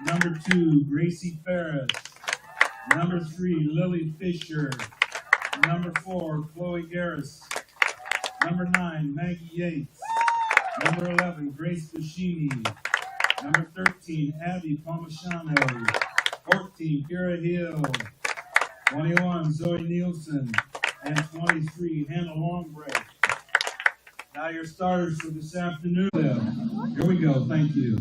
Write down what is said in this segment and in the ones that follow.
Number 2, Gracie Ferris. Number 3, Lily Fisher. Number 4, Chloe Garris. Number 9, Maggie Yates. Number 11, Grace Bushini. Number 13, Abby Palmashano. 14, Kira Hill. 21, Zoe Nielsen. And 23, Hannah Longbreak. Now your starters for this afternoon. Here we go. Thank you.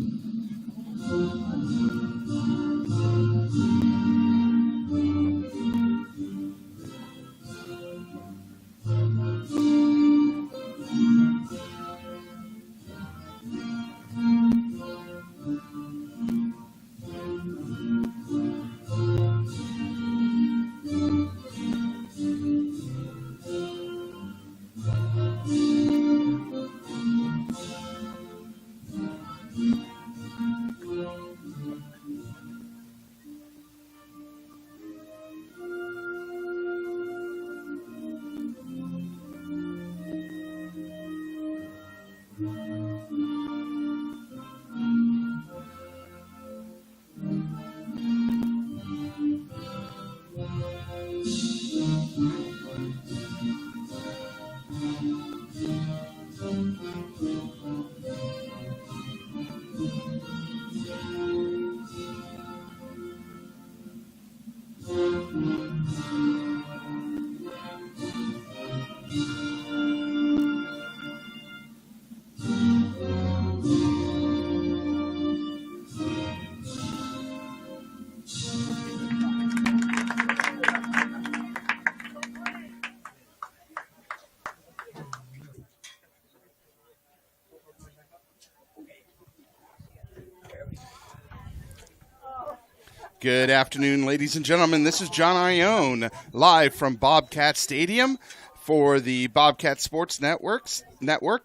Good afternoon, ladies and gentlemen. This is John Ione, live from Bobcat Stadium for the Bobcat Sports Network,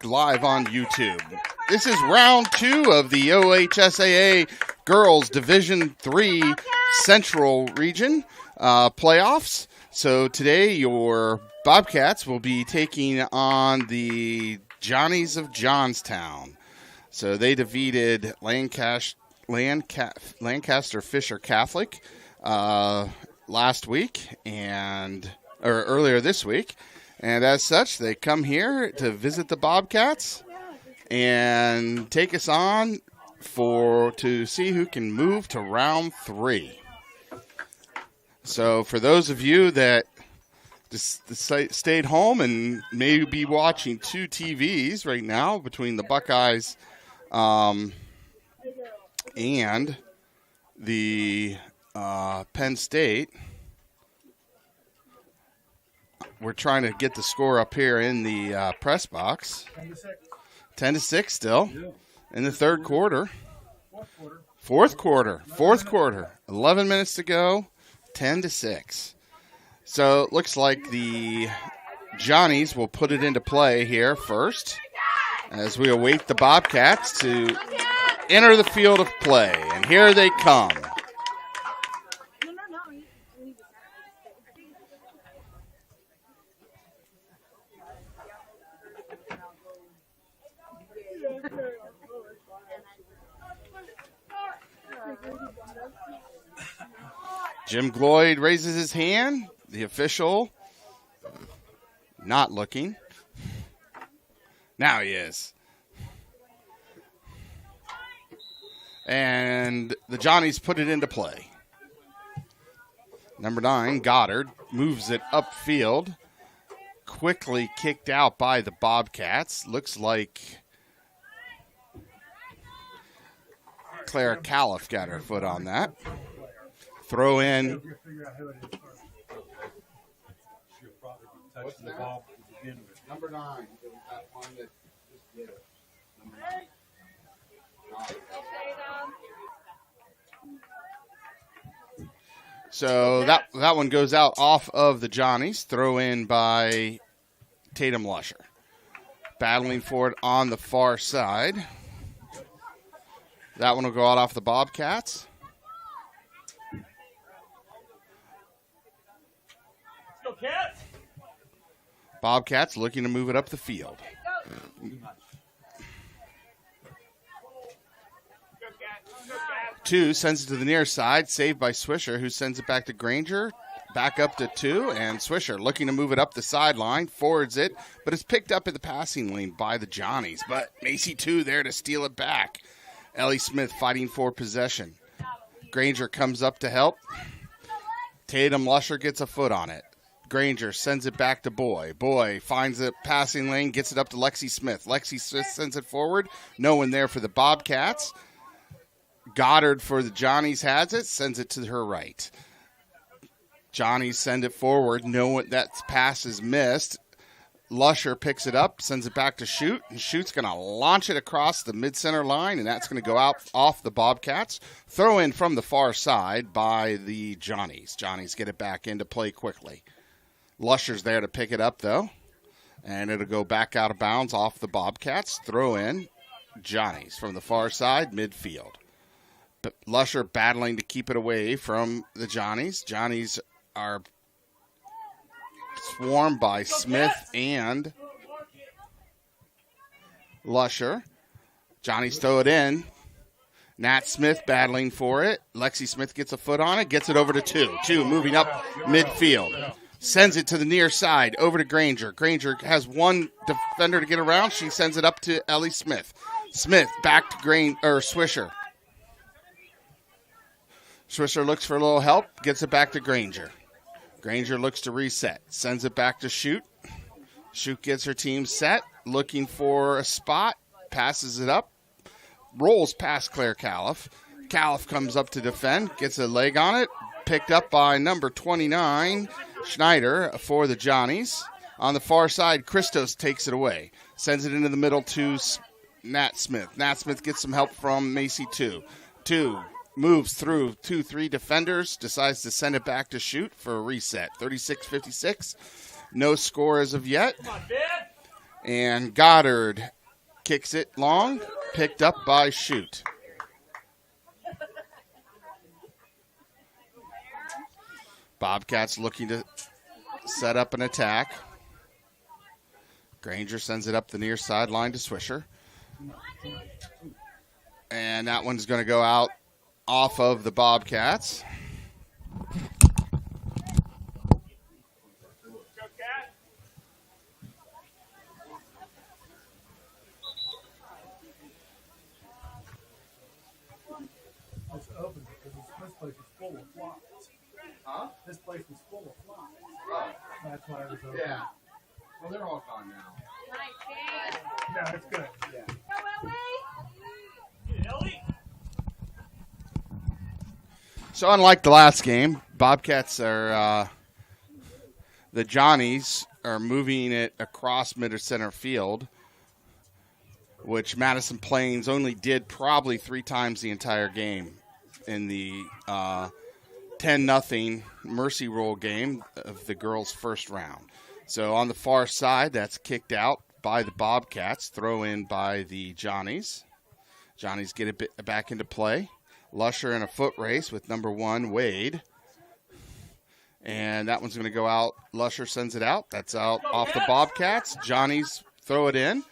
live on YouTube. This is round 2 of the OHSAA Girls Division III Central Region playoffs. So today your Bobcats will be taking on the Johnnies of Johnstown. So they defeated Lancaster Fisher Catholic last week or earlier this week, and as such they come here to visit the Bobcats and take us on to see who can move to round 3. So for those of you that just stayed home and may be watching 2 TVs right now between the Buckeyes and the Penn State, we're trying to get the score up here in the press box. 10-6 still in the third quarter. Fourth quarter. 11 minutes to go. 10-6. So it looks like the Johnnies will put it into play here first as we await the Bobcats to enter the field of play, and here they come. Jim Gloyd raises his hand. The official not looking. Now he is. And the Johnnies put it into play. Number 9, Goddard, moves it upfield. Quickly kicked out by the Bobcats. Looks like Clara Califf got her foot on that. Throw in. Number 9. That one that just did it. Number 9. So that one goes out off of the Johnnies. Throw in by Tatum Lusher. Battling for it on the far side. That one will go out off the Bobcats. Go Cats! Bobcats looking to move it up the field. 2 sends it to the near side, saved by Swisher, who sends it back to Granger. Back up to 2, and Swisher looking to move it up the sideline, forwards it, but it's picked up at the passing lane by the Johnnies. But Macy 2 there to steal it back. Ellie Smith fighting for possession. Granger comes up to help. Tatum Lusher gets a foot on it. Granger sends it back to Boy. Boy finds the passing lane, gets it up to Lexi Smith. Lexi Smith sends it forward. No one there for the Bobcats. Goddard for the Johnnies has it, sends it to her right. Johnnies send it forward. No one, that pass is missed. Lusher picks it up, sends it back to Shoot, and Shoot's going to launch it across the mid-center line, and that's going to go out off the Bobcats. Throw in from the far side by the Johnnies. Johnnies get it back into play quickly. Lusher's there to pick it up, though, and it'll go back out of bounds off the Bobcats. Throw in Johnnies from the far side, midfield. But Lusher battling to keep it away from the Johnnies. Johnnies are swarmed by Smith and Lusher. Johnnies throw it in. Nat Smith battling for it. Lexi Smith gets a foot on it, gets it over to 2. 2 moving up midfield. Sends it to the near side, over to Granger. Granger has one defender to get around. She sends it up to Ellie Smith. Smith back to Swisher. Swisher looks for a little help, gets it back to Granger. Granger looks to reset, sends it back to Shoot. Shoot gets her team set, looking for a spot, passes it up, rolls past Claire Califf. Califf comes up to defend, gets a leg on it, picked up by number 29, Schneider, for the Johnnies. On the far side, Christos takes it away, sends it into the middle to Nat Smith. Nat Smith gets some help from Macy 2. 2 moves through 2-3 defenders, decides to send it back to Shoot for a reset. 36-56. No score as of yet. And Goddard kicks it long, picked up by Shoot. Bobcats looking to set up an attack. Granger sends it up the near sideline to Swisher. And that one's going to go out off of the Bobcats. It's open because this place is full of flies. Huh? This place was full of flies. Oh, That's why it was open. yeah. Well, they're all gone now. No, it's good. Yeah. So unlike the last game, Bobcats are, the Johnnies are moving it across mid-center field, which Madison Plains only did probably 3 times the entire game in the 10-0 Mercy Roll game of the girls' first round. So on the far side, that's kicked out by the Bobcats, throw in by the Johnnies. Johnnies get it back into play. Lusher in a foot race with number 1, Wade. And that one's going to go out. Lusher sends it out. That's out off the Bobcats. Johnnies throw it in.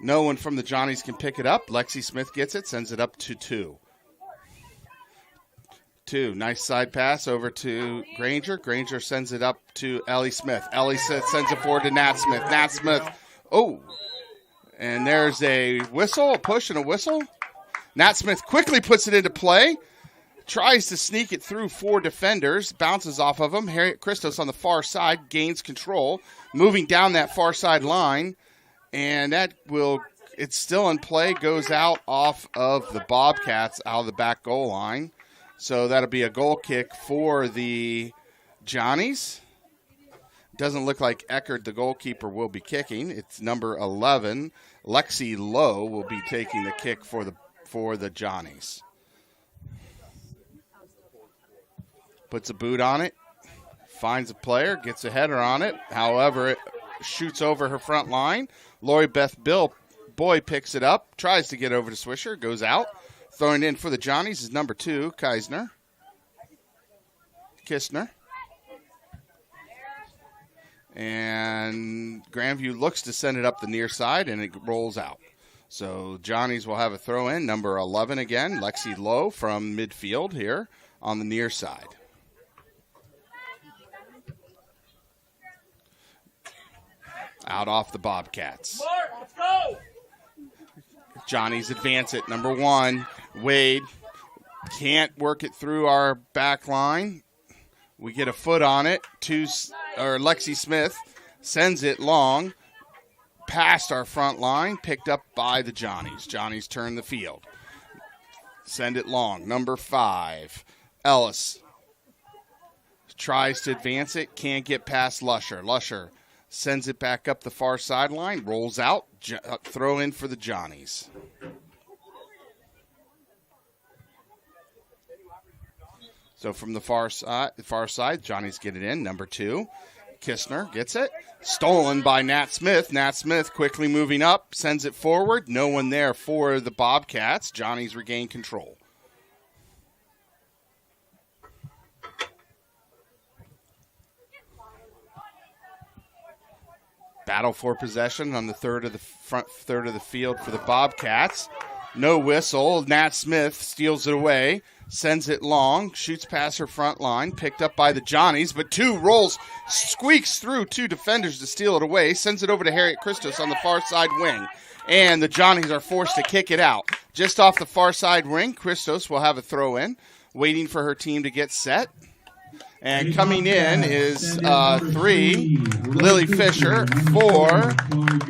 No one from the Johnnies can pick it up. Lexi Smith gets it, sends it up to 2. 2, nice side pass over to Granger. Granger sends it up to Ellie Smith. Ellie sends it forward to Nat Smith. Nat Smith, and there's a whistle, a push and a whistle. Nat Smith quickly puts it into play, tries to sneak it through 4 defenders, bounces off of them. Harriet Christos on the far side gains control, moving down that far side line, and it's still in play, goes out off of the Bobcats, out of the back goal line. So that'll be a goal kick for the Johnnies. Doesn't look like Eckert, the goalkeeper, will be kicking. It's number 11. Lexi Lowe will be taking the kick for the Johnnies. Puts a boot on it, finds a player, gets a header on it. However, it shoots over her front line. Lori Beth Boy picks it up, tries to get over to Swisher, goes out. Throwing in for the Johnnies is number 2, Kistner. And Grandview looks to send it up the near side, and it rolls out. So Johnnies will have a throw in. Number 11 again, Lexi Lowe from midfield here on the near side. Out off the Bobcats. Let's go. Johnnies advance it. Number 1, Wade can't work it through our back line. We get a foot on it. Lexi Smith sends it long past our front line, picked up by the Johnnies. Johnnies turn the field. Send it long. Number 5, Ellis tries to advance it, can't get past Lusher. Lusher sends it back up the far sideline, rolls out, throw in for the Johnnies. So from the far side, Johnnies get it in. Number 2, Kistner gets it. Stolen by Nat Smith. Nat Smith quickly moving up, sends it forward. No one there for the Bobcats. Johnnies regain control. Battle for possession on the front third of the field for the Bobcats. No whistle. Nat Smith steals it away, sends it long, shoots past her front line, picked up by the Johnnies, but 2 rolls, squeaks through 2 defenders to steal it away, sends it over to Harriet Christos on the far side wing. And the Johnnies are forced to kick it out. Just off the far side wing, Christos will have a throw in, waiting for her team to get set. And coming in is 3, Lily Fisher, 4,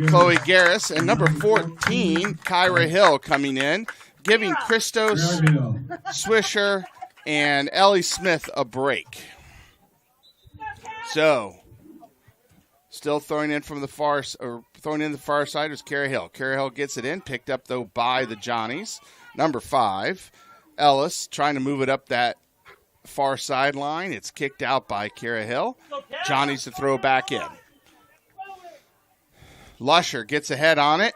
Chloe Garris, and number 14, Kyra Hill coming in, giving Christos, Swisher, and Ellie Smith a break. So, still throwing in the far side is Kyra Hill. Kyra Hill gets it in, picked up though by the Johnnies. Number 5, Ellis trying to move it up that far sideline. It's kicked out by Kyra Hill. Johnnies to throw back in. Lusher gets ahead on it.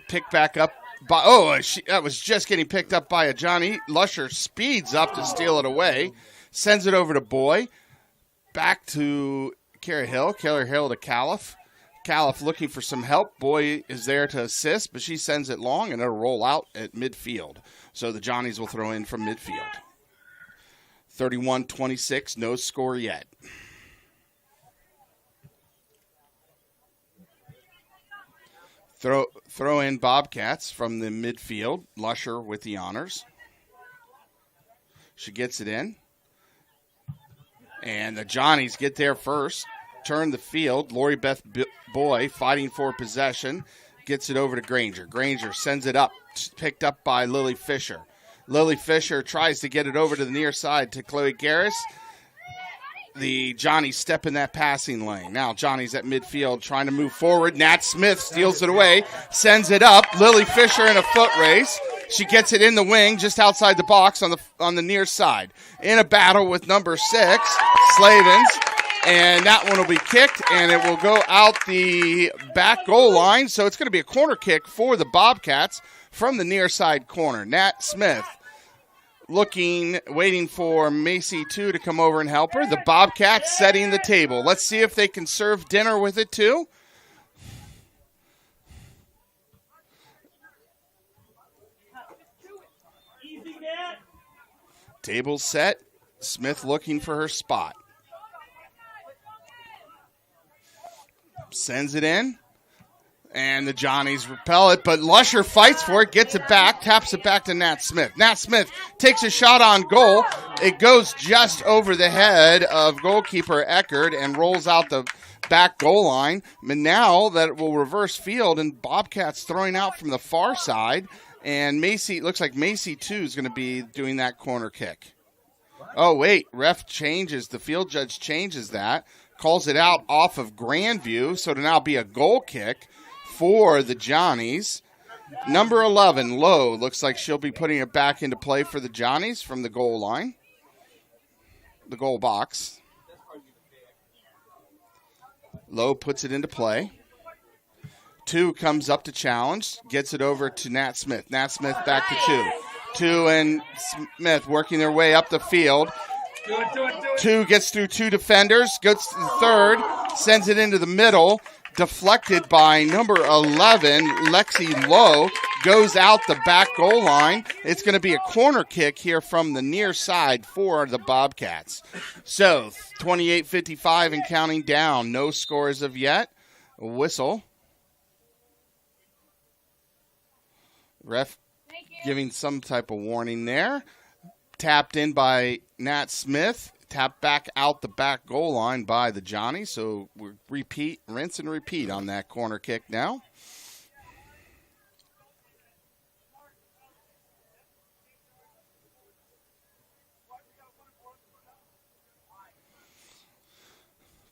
Picked back up by, that was just getting picked up by a Johnny. Lusher speeds up to steal it away. Sends it over to Boy. Back to Kyra Hill. Kyra Hill to Califf. Califf looking for some help. Boy is there to assist, but she sends it long and it'll roll out at midfield. So the Johnnies will throw in from midfield. 31-26, no score yet. Throw in Bobcats from the midfield. Lusher with the honors. She gets it in. And the Johnnies get there first. Turn the field. Lori Beth Boy fighting for possession. Gets it over to Granger. Granger sends it up. Picked up by Lily Fisher. Lily Fisher tries to get it over to the near side to Chloe Garris. The Johnnies step in that passing lane. Now Johnny's at midfield trying to move forward. Nat Smith steals it away, sends it up. Lily Fisher in a foot race. She gets it in the wing just outside the box on the near side. In a battle with number 6, Slavens. And that one will be kicked, and it will go out the back goal line. So it's going to be a corner kick for the Bobcats from the near side corner. Nat Smith waiting for Macy 2 to come over and help her. The Bobcats setting the table. Let's see if they can serve dinner with it too. Table set. Smith looking for her spot. Sends it in. And the Johnnies repel it, but Lusher fights for it, gets it back, taps it back to Nat Smith. Nat Smith takes a shot on goal. It goes just over the head of goalkeeper Eckerd and rolls out the back goal line. But now that it will reverse field, and Bobcats throwing out from the far side. And looks like Macy 2 is going to be doing that corner kick. Oh, wait, the field judge changes that, calls it out off of Grandview, so to now be a goal kick for the Johnnies. Number 11, Lowe, looks like she'll be putting it back into play for the Johnnies from the goal line, the goal box. Lowe puts it into play. 2 comes up to challenge, gets it over to Nat Smith. Nat Smith back to 2. 2 and Smith working their way up the field. 2 gets through 2 defenders, goes to the third, sends it into the middle. deflected by number 11, Lexi Lowe, goes out the back goal line. It's going to be a corner kick here from the near side for the Bobcats. So 28:55 and counting down. No scores of yet. A whistle. Ref giving some type of warning there. Tapped in by Nat Smith. Tapped back out the back goal line by the Johnnies. So we rinse and repeat on that corner kick now.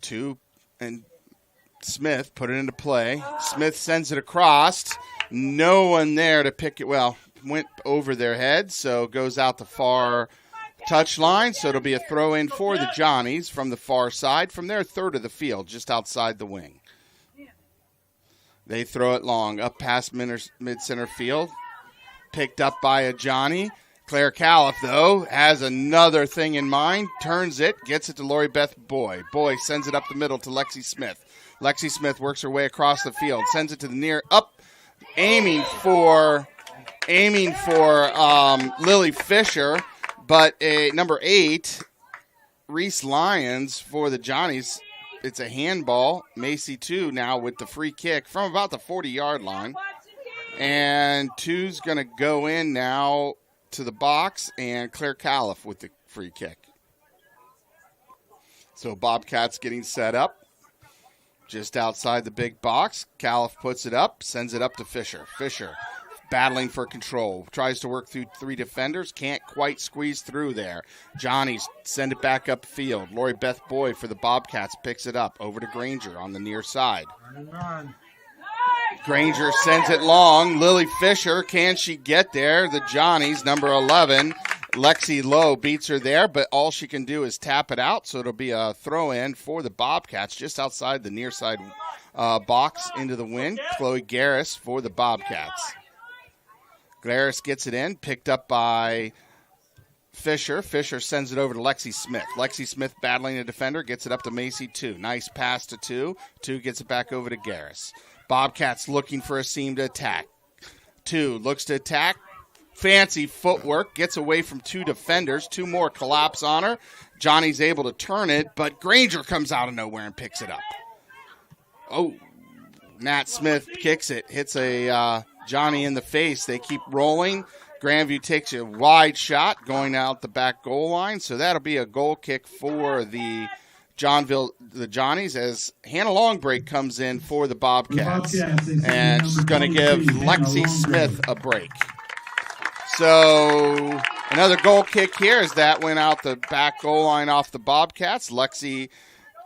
Two, and Smith put it into play. Smith sends it across. No one there to pick it. Well, went over their head, so goes out the far touch line. So it'll be a throw in for the Johnnies from the far side, from their third of the field, just outside the wing. They throw it long, up past mid-center field. Picked up by a Johnny. Claire Califf, though, has another thing in mind. Turns it, gets it to Lori Beth Boy. Boy sends it up the middle to Lexi Smith. Lexi Smith works her way across the field, sends it to the near, up, aiming for Lily Fisher, but number 8, Reese Lyons for the Johnnies. It's a handball. Macy 2 now with the free kick from about the 40-yard line. And 2's going to go in now to the box, and Claire Califf with the free kick. So Bobcats getting set up just outside the big box. Califf puts it up, sends it up to Fisher. Fisher battling for control, tries to work through 3 defenders, can't quite squeeze through there. Johnny's send it back upfield. Lori Beth Boyd for the Bobcats picks it up over to Granger on the near side. Granger sends it long. Lily Fisher, can she get there? The Johnnies, number 11, Lexi Lowe beats her there, but all she can do is tap it out, so it'll be a throw-in for the Bobcats just outside the near side box into the wind. Chloe Garris for the Bobcats. Garris gets it in, picked up by Fisher. Fisher sends it over to Lexi Smith. Lexi Smith battling a defender, gets it up to Macy 2. Nice pass to 2. 2 gets it back over to Garris. Bobcats looking for a seam to attack. 2 looks to attack. Fancy footwork. Gets away from 2 defenders. 2 more collapse on her. Johnny's able to turn it, but Granger comes out of nowhere and picks it up. Oh, Nat Smith kicks it. Hits a Johnny in the face. They keep rolling. Grandview takes a wide shot going out the back goal line. So that'll be a goal kick for the Johnnies, as Hannah Longbreak comes in for the Bobcats. And she's going to give Lexi Smith a break. So another goal kick here as that went out the back goal line off the Bobcats. Lexi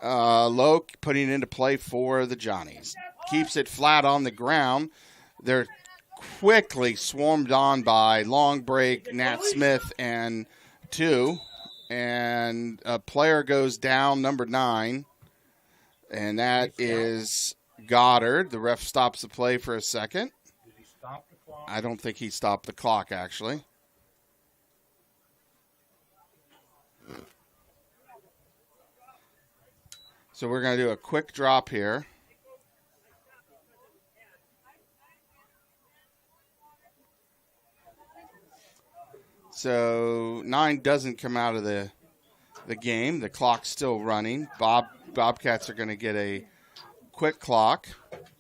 Lowe putting it into play for the Johnnies. Keeps it flat on the ground. They're quickly swarmed on by Longbreak, Nat Smith, and 2. And a player goes down, number 9, and that is Goddard. The ref stops the play for a second. Did he stop the clock? I don't think he stopped the clock, actually. So we're going to do a quick drop here. So 9 doesn't come out of the game. The clock's still running. Bobcats are going to get a quick clock,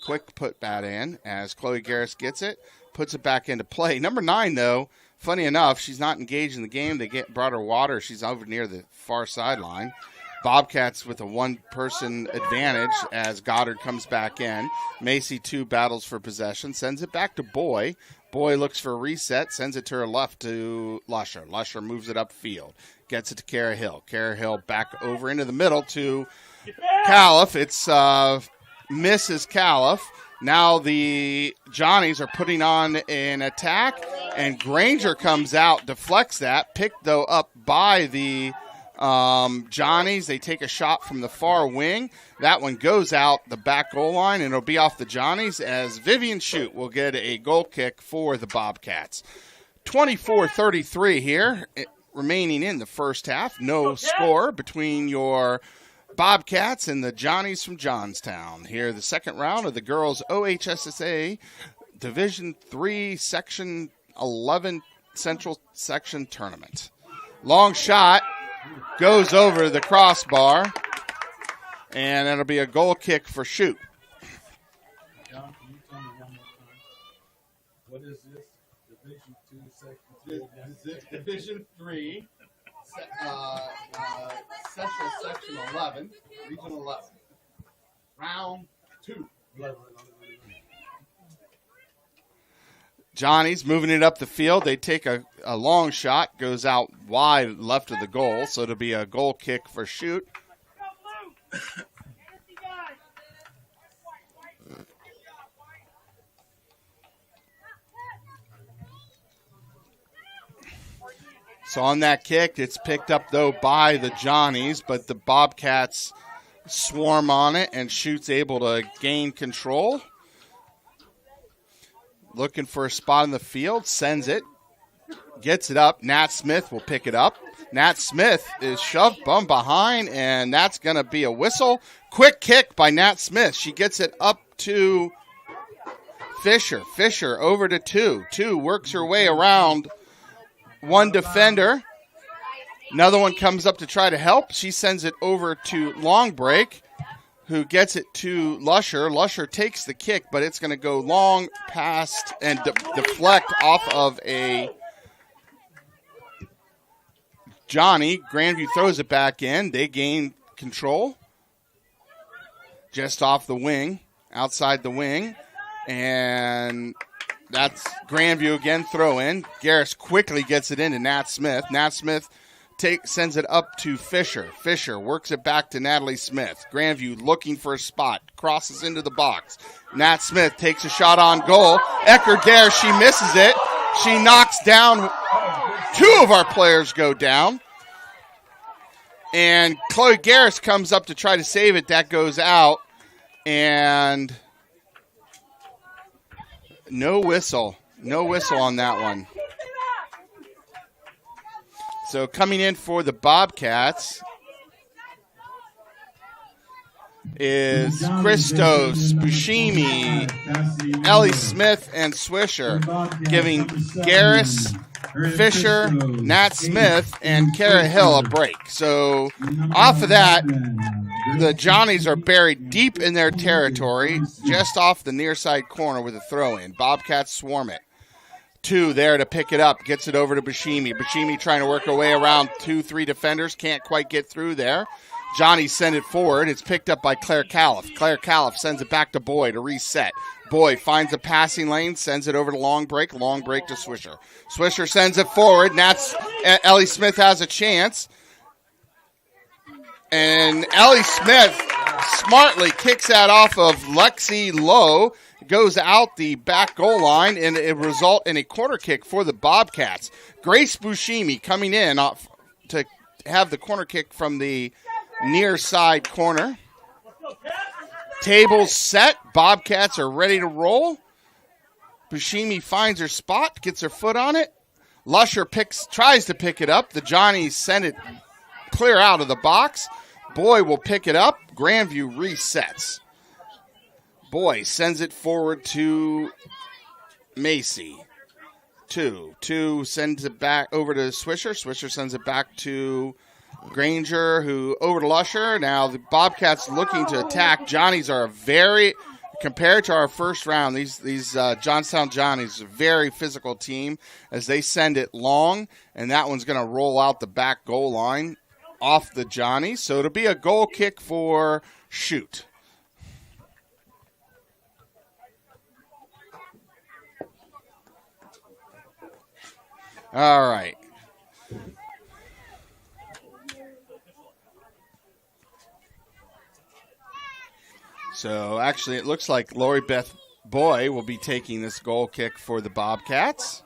quick put that in as Chloe Garris gets it, puts it back into play. Number 9, though, funny enough, she's not engaged in the game. They brought her water. She's over near the far sideline. Bobcats with a one-person advantage as Goddard comes back in. Macy 2 battles for possession, sends it back to Boy. Boy looks for a reset, sends it to her left to Lusher. Lusher moves it upfield, gets it to Kara Hill. Kara Hill back over into the middle to Califf. It's Mrs. Califf. Now the Johnnies are putting on an attack, and Granger comes out, deflects that, picked, though, up by the Johnnies. They take a shot from the far wing. That one goes out the back goal line, and it'll be off the Johnnies as Vivian Shute will get a goal kick for the Bobcats. 24-33 here, remaining in the first half. No score between your Bobcats and the Johnnies from Johnstown. Here, the second round of the girls OHSSA Division III Section 11 Central Section Tournament. Long shot goes over the crossbar, and it'll be a goal kick for shoot. John, can you tell me one more time? What is this? Division 2, Section 3? This is Division III, Central Section 11, Region 11. Round 2. Johnny's moving it up the field. They take a long shot, goes out wide left of the goal, so it'll be a goal kick for shoot. So on that kick, it's picked up, though, by the Johnnies, but the Bobcats swarm on it, and Shoot's able to gain control. Looking for a spot in the field, sends it, gets it up. Nat Smith will pick it up. Nat Smith is shoved from behind, and that's going to be a whistle. Quick kick by Nat Smith. She gets it up to Fisher. Fisher over to 2. 2 works her way around one defender. Another one comes up to try to help. She sends it over to Long Break, who gets it to Lusher. Lusher takes the kick, but it's going to go long past and deflect off of a Johnny. Grandview throws it back in. They gain control just off the wing, outside the wing. And that's Grandview again, throw in. Garris quickly gets it into Nat Smith. Nat Smith sends it up to Fisher. Fisher works it back to Natalie Smith. Grandview looking for a spot. Crosses into the box. Nat Smith takes a shot on goal. Ecker Dare, she misses it. She knocks down. 2 of our players go down. And Chloe Garris comes up to try to save it. That goes out. And no whistle. No whistle on that one. So coming in for the Bobcats is Christos, Buscemi, Ellie Smith, and Swisher, giving Garris, Fisher, Nat Smith, and Kara Hill a break. So off of that, the Johnnies are buried deep in their territory, just off the near side corner with a throw-in. Bobcats swarm it. 2 there to pick it up. Gets it over to Buscemi. Buscemi trying to work her way around 2-3 defenders. Can't quite get through there. Johnny send it forward. It's picked up by Claire Califf. Claire Califf sends it back to Boy to reset. Boy finds a passing lane, sends it over to Long Break. Long Break to Swisher. Swisher sends it forward. Ellie Smith has a chance. And Ellie Smith smartly kicks that off of Lexi Lowe. Goes out the back goal line, and it result in a corner kick for the Bobcats. Grace Buscemi coming in to have the corner kick from the near side corner. Tables set. Bobcats are ready to roll. Buscemi finds her spot, gets her foot on it. Lusher tries to pick it up. The Johnnies send it clear out of the box. Boy will pick it up. Grandview resets. Boy sends it forward to Macy. 2 sends it back over to Swisher. Swisher sends it back to Granger, who over to Lusher. Now the Bobcats looking to attack. Johnnies are compared to our first round, these Johnstown Johnnies, a very physical team as they send it long, and that one's going to roll out the back goal line off the Johnnies. So it'll be a goal kick for Shoot. All right. So actually it looks like Lori Beth Boy will be taking this goal kick for the Bobcats.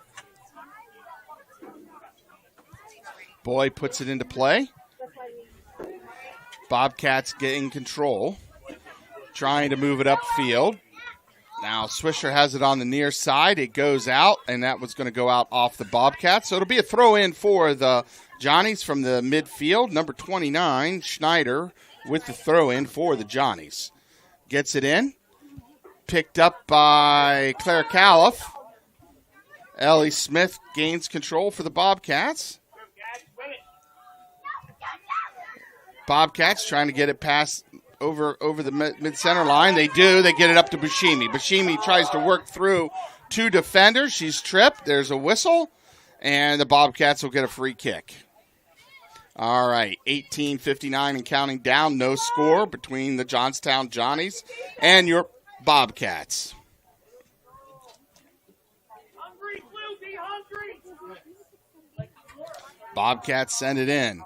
Boy puts it into play. Bobcats getting control. Trying to move it upfield. Now Swisher has it on the near side. It goes out, and that was going to go out off the Bobcats. So it'll be a throw-in for the Johnnies from the midfield. Number 29, Schneider, with the throw in for the Johnnies. Gets it in. Picked up by Claire Califf. Ellie Smith gains control for the Bobcats. Bobcats trying to get it past over the mid-center line. They do. They get it up to Bushimi. Bushimi tries to work through two defenders. She's tripped. There's a whistle, and the Bobcats will get a free kick. All right, 18:59 and counting down. No score between the Johnstown Johnnies and your Bobcats. Bobcats send it in.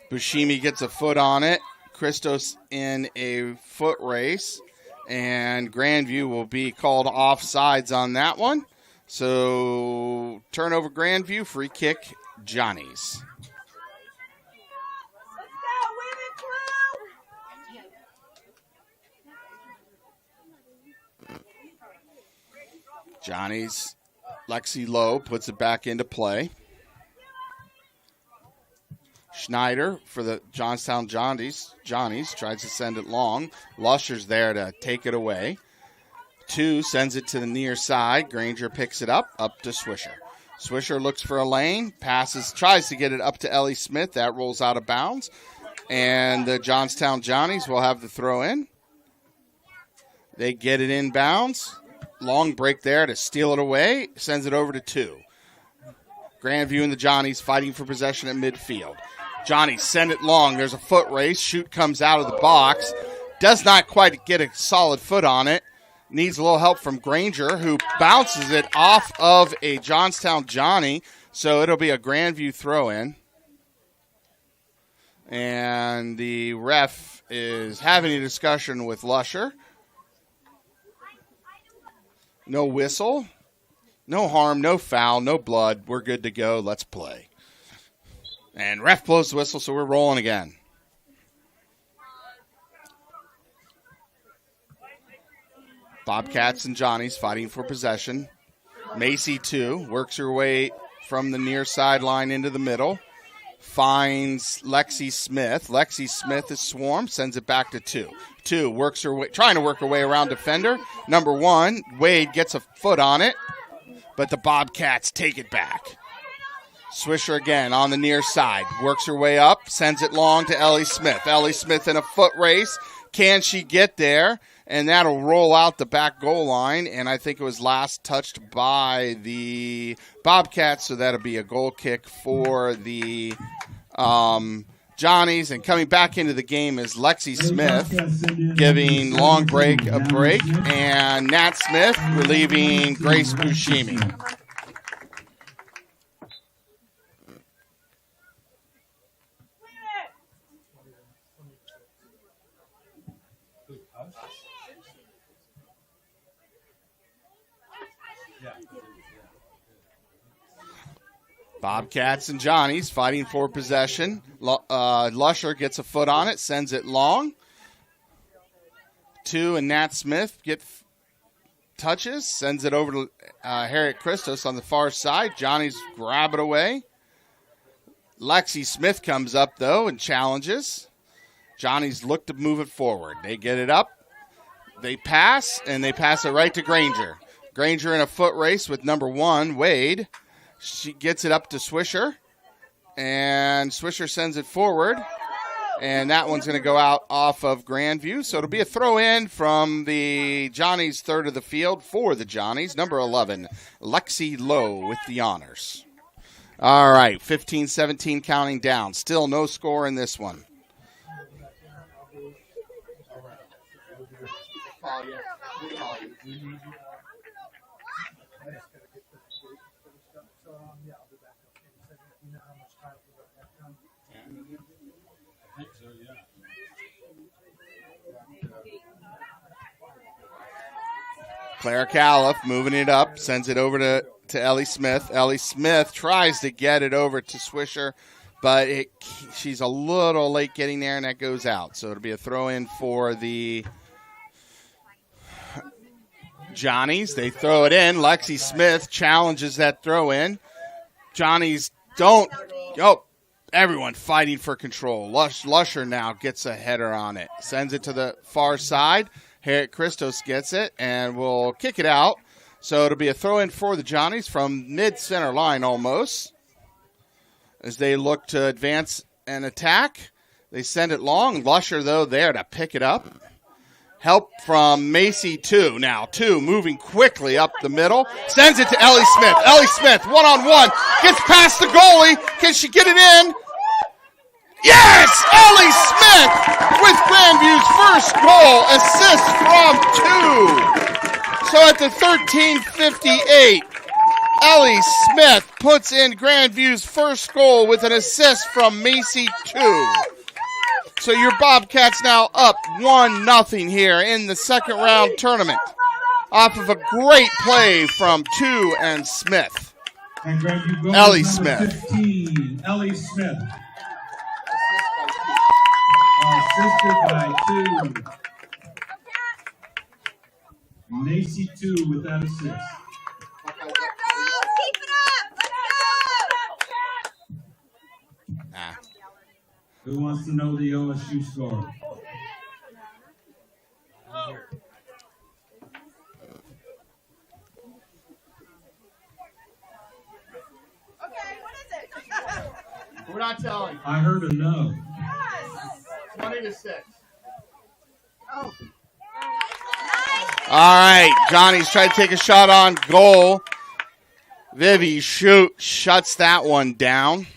Bushimi gets a foot on it. Christos in a foot race. And Grandview will be called offsides on that one. So turnover Grandview, free kick Johnnies. Johnnies, Lexi Lowe puts it back into play. Schneider for the Johnstown Johnnies tries to send it long. Lusher's there to take it away. 2 sends it to the near side. Granger picks it up to Swisher. Swisher looks for a lane, passes, tries to get it up to Ellie Smith. That rolls out of bounds. And the Johnstown Johnnies will have the throw in. They get it in bounds. Long break there to steal it away. Sends it over to 2. Grandview and the Johnnies fighting for possession at midfield. Johnnies send it long. There's a foot race. Shoot comes out of the box. Does not quite get a solid foot on it. Needs a little help from Granger, who bounces it off of a Johnstown Johnny. So it'll be a Grandview throw-in. And the ref is having a discussion with Lusher. No whistle. No harm, no foul, no blood. We're good to go. Let's play. And ref blows the whistle, so we're rolling again. Bobcats and Johnnies fighting for possession. Macy, too, works her way from the near sideline into the middle. Finds Lexi Smith. Lexi Smith is swarmed, sends it back to 2. 2 works her way, trying to work her way around defender. Number 1, Wade gets a foot on it, but the Bobcats take it back. Swisher again on the near side. Works her way up. Sends it long to Ellie Smith. Ellie Smith in a foot race. Can she get there? And that'll roll out the back goal line. And I think it was last touched by the Bobcats. So that'll be a goal kick for the Johnnies. And coming back into the game is Lexi Smith, giving long break a break. And Nat Smith relieving Grace Bushimi. Bobcats and Johnnies fighting for possession. Lusher gets a foot on it, sends it long. 2 and Nat Smith get touches, sends it over to Harriet Christos on the far side. Johnnies grab it away. Lexi Smith comes up, though, and challenges. Johnnies look to move it forward. They get it up. They pass, and they pass it right to Granger. Granger in a foot race with number 1, Wade. She gets it up to Swisher, and Swisher sends it forward, and that one's going to go out off of Grandview. So it'll be a throw-in from the Johnnies' third of the field for the Johnnies. Number 11, Lexi Lowe with the honors. All right, 15-17 counting down. Still no score in this one. Claire Califf moving it up, sends it over to Ellie Smith. Ellie Smith tries to get it over to Swisher, but she's a little late getting there, and that goes out. So it'll be a throw-in for the Johnnies. They throw it in. Lexi Smith challenges that throw-in. Johnnies don't. Oh, Everyone fighting for control. Lusher now gets a header on it. Sends it to the far side. Harriet Christos gets it and will kick it out. So it'll be a throw-in for the Johnnies from mid-center line almost. As they look to advance and attack. They send it long. Lusher, though, there to pick it up. Help from Macy, 2. Now, 2 moving quickly up the middle. Sends it to Ellie Smith. Ellie Smith, one-on-one. Gets past the goalie. Can she get it in? Yes! Ellie Smith with Grandview's first goal. Assist from 2. So at the 13:58, Ellie Smith puts in Grandview's first goal with an assist from Macy, 2. So your Bobcats now up 1-0 here in the second round tournament off of a great play from 2 and Smith. And Grandview goal Ellie is number Smith. 15, Ellie Smith. Assisted by 2. Macy 2 with that assist. Who wants to know the OSU score? We're not telling. I heard a no. 20-6. All right, Johnny's trying to take a shot on goal. Vivi shuts that one down.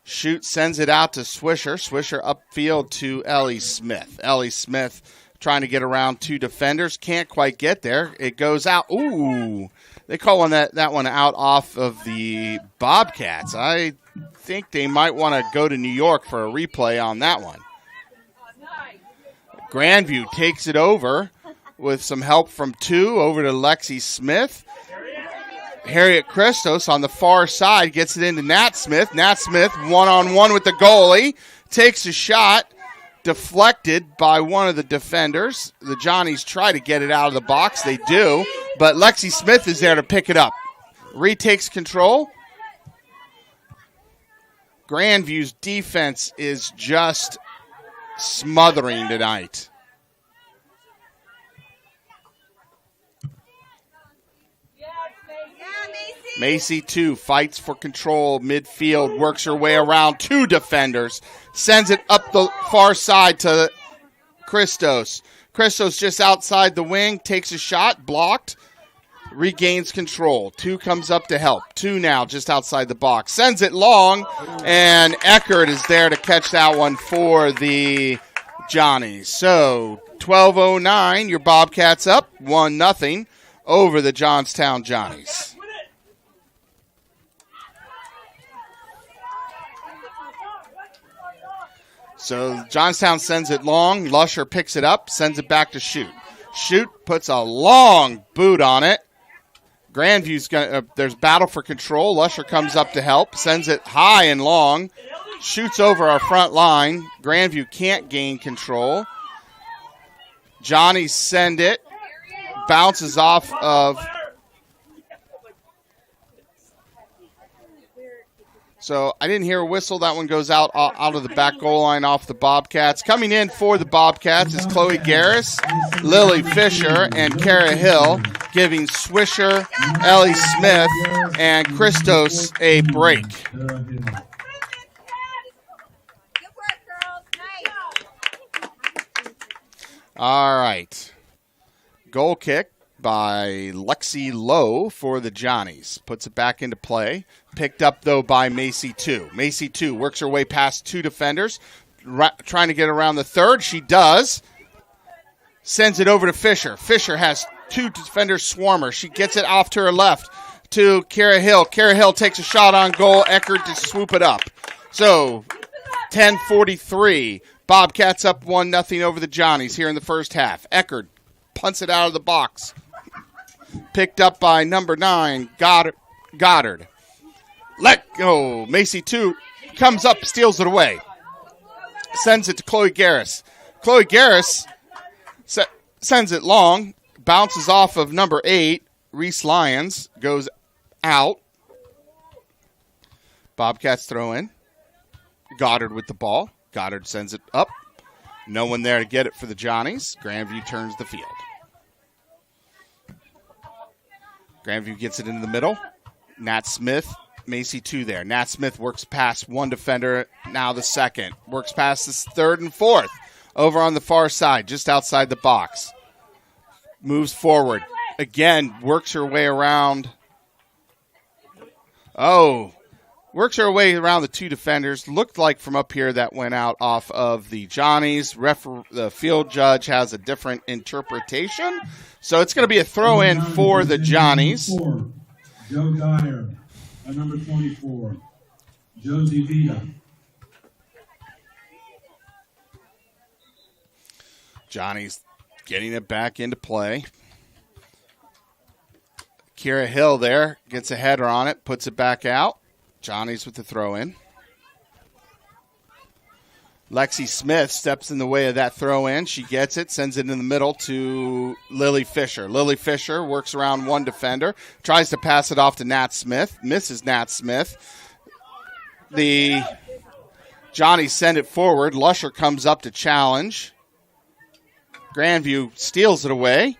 Shoot sends it out to Swisher. Swisher upfield to Ellie Smith. Ellie Smith trying to get around 2 defenders. Can't quite get there. It goes out. Ooh. They call that one out off of the Bobcats. I think they might want to go to New York for a replay on that one. Grandview takes it over with some help from 2 over to Lexi Smith. Harriet Christos on the far side gets it into Nat Smith. Nat Smith one-on-one with the goalie. Takes a shot. Deflected by one of the defenders. The Johnnies try to get it out of the box. They do. But Lexi Smith is there to pick it up. Retakes control. Grandview's defense is just smothering tonight. Macy, 2, fights for control midfield, works her way around 2 defenders, sends it up the far side to Christos. Christos just outside the wing, takes a shot, blocked, regains control. 2 comes up to help. 2 now just outside the box. Sends it long, and Eckert is there to catch that one for the Johnnies. So 12:09, your Bobcats up 1-0 over the Johnstown Johnnies. So Johnstown sends it long. Lusher picks it up, sends it back to Shoot. Shoot puts a long boot on it. Grandview's there's battle for control. Lusher comes up to help, sends it high and long. Shoots over our front line. Grandview can't gain control. Johnny send it. Bounces off of. So I didn't hear a whistle. That one goes out of the back goal line off the Bobcats. Coming in for the Bobcats is Chloe Garris, Lily Fisher, and Kara Hill, giving Swisher, Ellie Smith, and Christos a break. All right. Goal kick by Lexi Lowe for the Johnnies. Puts it back into play. Picked up, though, by Macy 2. Macy 2 works her way past 2 defenders. Trying to get around the third. She does. Sends it over to Fisher. Fisher has 2 defenders swarm her. She gets it off to her left to Kara Hill. Kara Hill takes a shot on goal. Eckert to swoop it up. So 10:43. Bobcats up 1-0 over the Johnnies here in the first half. Eckert punts it out of the box. Picked up by number 9, Goddard. Let go. Macy 2 comes up, steals it away. Sends it to Chloe Garris. Chloe Garris sends it long. Bounces off of number 8, Reese Lyons. Goes out. Bobcats throw in. Goddard with the ball. Goddard sends it up. No one there to get it for the Johnnies. Grandview turns the field. Grandview gets it into the middle. Nat Smith, Macy 2 there. Nat Smith works past one defender, now the second. Works past the third and fourth. Over on the far side, just outside the box. Moves forward. Again, works her way around. Works her way around the two defenders. Looked like from up here that went out off of the Johnnies. The field judge has a different interpretation. So it's going to be a throw-in for the Johnnies. Joe Dyer, number 24. Josie Vita. Johnny's getting it back into play. Kira Hill there gets a header on it, puts it back out. Johnny's with the throw-in. Lexi Smith steps in the way of that throw-in. She gets it, sends it in the middle to Lily Fisher. Lily Fisher works around one defender, tries to pass it off to Nat Smith, misses Nat Smith. The Johnnies send it forward. Lusher comes up to challenge. Grandview steals it away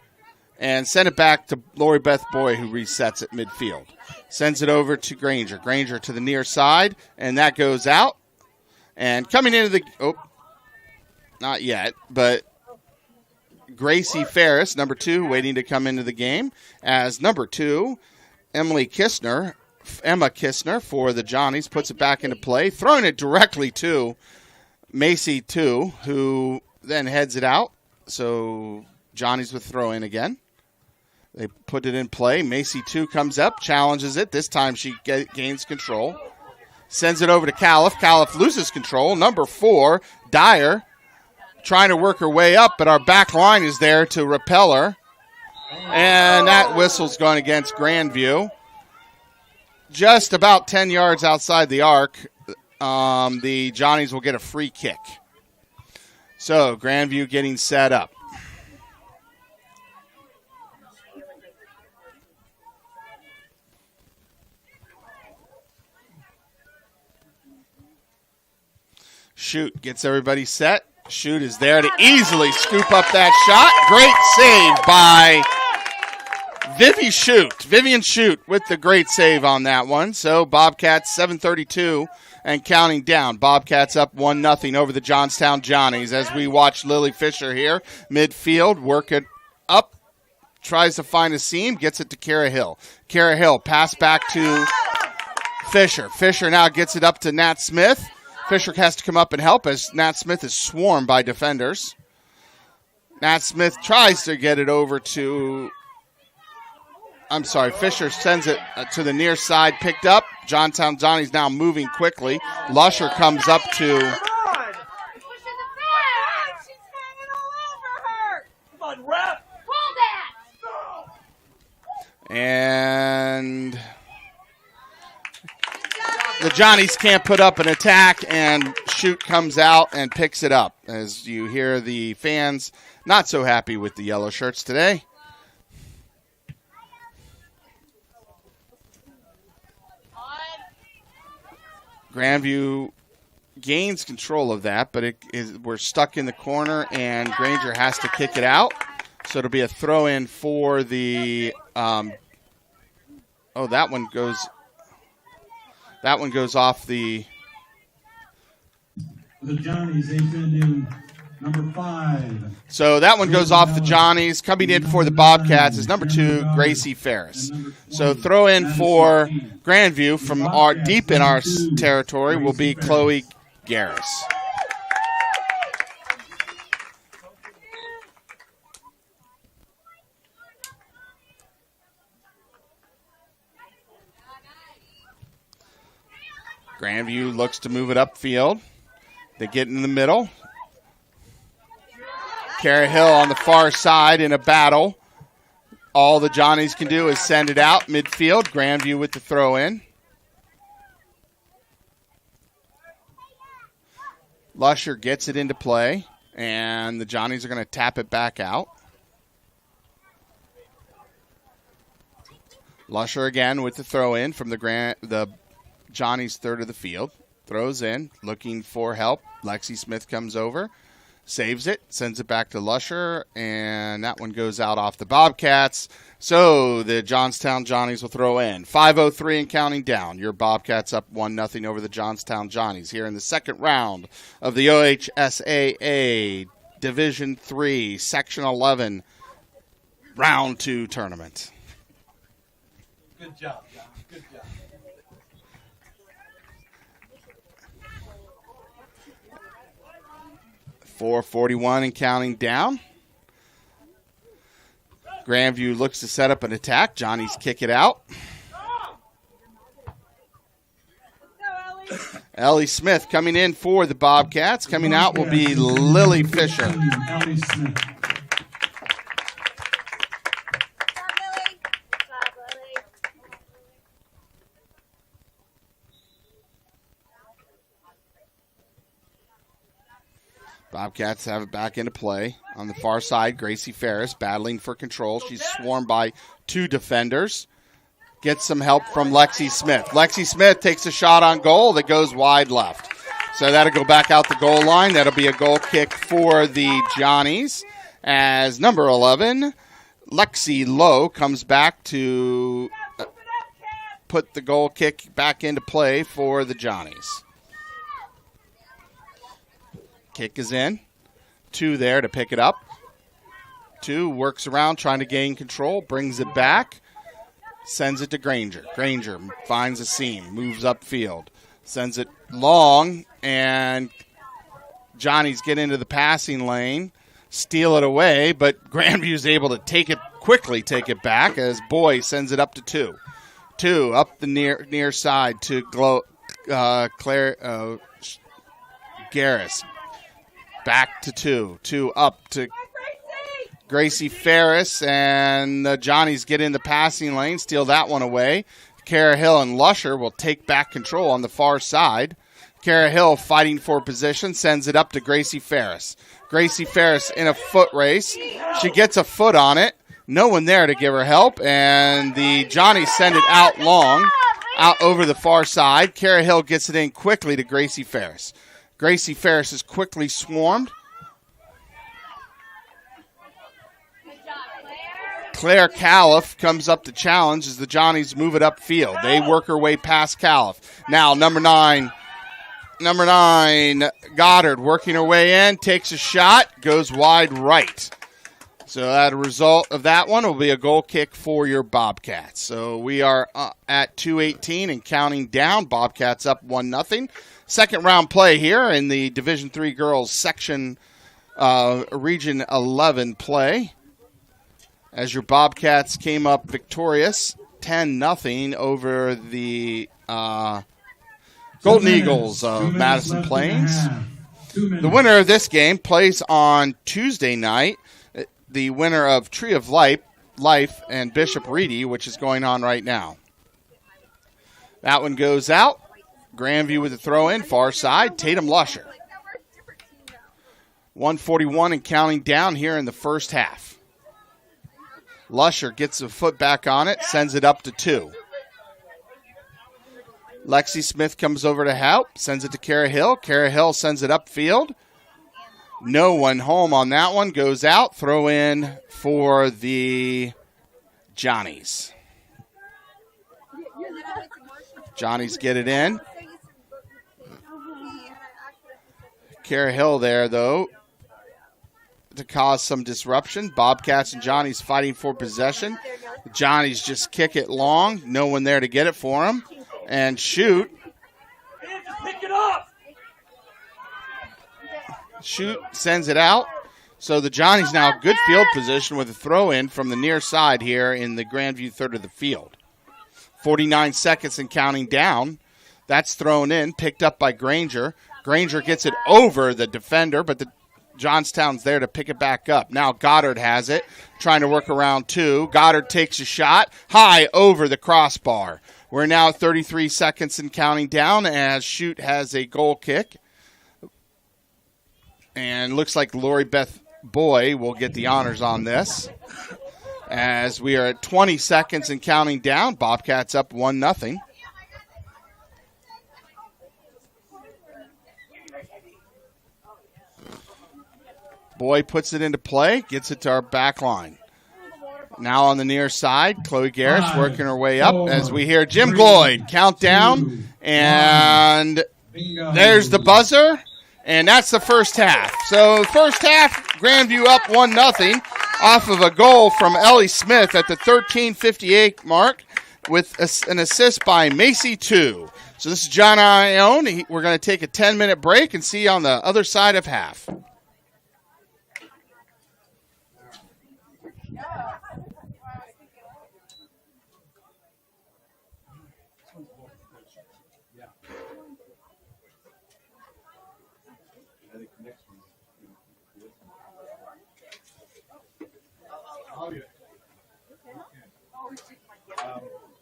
and send it back to Lori Beth Boy, who resets at midfield. Sends it over to Granger. Granger to the near side, and that goes out. And coming into the not yet, but Gracie Ferris, number 2, waiting to come into the game as number 2, Emma Kistner for the Johnnies, puts it back into play, throwing it directly to Macy 2, who then heads it out. So Johnny's with throw in again. They put it in play. Macy 2 comes up, challenges it. This time she gains control. Sends it over to Califf. Califf loses control. Number 4, Dyer, trying to work her way up, but our back line is there to repel her. And that whistle's going against Grandview. Just about 10 yards outside the arc, the Johnnies will get a free kick. So Grandview getting set up. Shoot gets everybody set. Shoot is there to easily scoop up that shot. Great save by Vivian Shoot with the great save on that one. So Bobcats 7:32 and counting down. Bobcats up 1-0 over the Johnstown Johnnies as we watch Lily Fisher here. Midfield, work it up. Tries to find a seam, gets it to Kara Hill. Kara Hill, pass back to Fisher. Fisher now gets it up to Nat Smith. Fisher has to come up and help as Nat Smith is swarmed by defenders. Nat Smith tries to get it over to, Fisher sends it to the near side, picked up. Johnstown Johnny's now moving quickly. Lusher comes up to. Come on, ref! Hold that! And the Johnnies can't put up an attack, and Shoot comes out and picks it up. As you hear the fans not so happy with the yellow shirts today. Grandview gains control of that, but we're stuck in the corner, and Granger has to kick it out. So it'll be a throw-in for the that one goes off the. The Johnnies, they send in number 5. So that one goes off the Johnnies. Coming in for the Bobcats is number 2, Gracie Ferris. So throw in for Grandview from deep in our territory will be Chloe Garris. Grandview looks to move it upfield. They get in the middle. Kara Hill on the far side in a battle. All the Johnnies can do is send it out midfield. Grandview with the throw in. Lusher gets it into play, and the Johnnies are going to tap it back out. Lusher again with the throw in from the Johnnies' third of the field. throws in, looking for help. Lexi Smith comes over, saves it, sends it back to Lusher, and that one goes out off the Bobcats. So the Johnstown Johnnies will throw in. 5:03 and counting down. Your Bobcats up 1-0 over the Johnstown Johnnies here in the second round of the OHSAA Division III Section 11 Round 2 tournament. Good job, John. Good job. .441 and counting down. Grandview looks to set up an attack. Johnny's kick it out. Ellie Smith coming in for the Bobcats. Coming out will be Lily Fisher. Ellie Smith. Bobcats have it back into play. On the far side, Gracie Ferris battling for control. She's swarmed by 2 defenders. Gets some help from Lexi Smith. Lexi Smith takes a shot on goal that goes wide left. So that'll go back out the goal line. That'll be a goal kick for the Johnnies as number 11, Lexi Lowe, comes back to put the goal kick back into play for the Johnnies. Kick is in. 2 there to pick it up. 2 works around trying to gain control, brings it back, sends it to Granger. Granger finds a seam, moves upfield, sends it long, and Johnny's get into the passing lane, steal it away, but Grandview's able to quickly take it back as Boy sends it up to 2. 2 up the near side to Claire Garris. Back to 2. 2 up to Gracie Ferris, and the Johnnies get in the passing lane, steal that one away. Kara Hill and Lusher will take back control on the far side. Kara Hill fighting for position, sends it up to Gracie Ferris. Gracie Ferris in a foot race. She gets a foot on it. No one there to give her help, and the Johnnies send it out long, out over the far side. Kara Hill gets it in quickly to Gracie Ferris. Gracie Ferris is quickly swarmed. Claire Califf comes up to challenge as the Johnnies move it upfield. They work her way past Califf. Now number 9, Goddard working her way in, takes a shot, goes wide right. So as a result of that one will be a goal kick for your Bobcats. So we are at 2:18 and counting down. Bobcats up 1-0. Second round play here in the Division III girls section Region 11 play. As your Bobcats came up victorious 10-0 over the Golden Eagles of Madison Plains. The winner of this game plays on Tuesday night. The winner of Tree of Life and Bishop Reedy, which is going on right now. That one goes out. Grandview with a throw in, far side, Tatum Lusher. 1:41 and counting down here in the first half. Lusher gets a foot back on it, sends it up to 2. Lexi Smith comes over to help, sends it to Kara Hill. Kara Hill sends it upfield. No one home on that one, goes out. Throw in for the Johnnies. Johnnies get it in. Kara Hill there, though, to cause some disruption. Bobcats and Johnnies fighting for possession. The Johnnies just kick it long. No one there to get it for them. And shoot. Pick it up. Shoot, sends it out. So the Johnnies now good field position with a throw in from the near side here in the Grandview third of the field. 49 seconds and counting down. That's thrown in, picked up by Granger. Granger gets it over the defender, but the Johnstown's there to pick it back up. Now Goddard has it, trying to work around 2. Goddard takes a shot, high over the crossbar. We're now at 33 seconds and counting down as Shoot has a goal kick. And looks like Lori Beth Boy will get the honors on this. As we are at 20 seconds and counting down, Bobcats up 1-0. Boy puts it into play, gets it to our back line. Now on the near side, Chloe Garrett's working her way up as we hear Jim Gloyd count down, and there's the buzzer, and that's the first half. So first half, Grandview up 1-0 off of a goal from Ellie Smith at the 13:58 mark with an assist by Macy 2. So this is John Ione. We're going to take a 10-minute break and see you on the other side of half.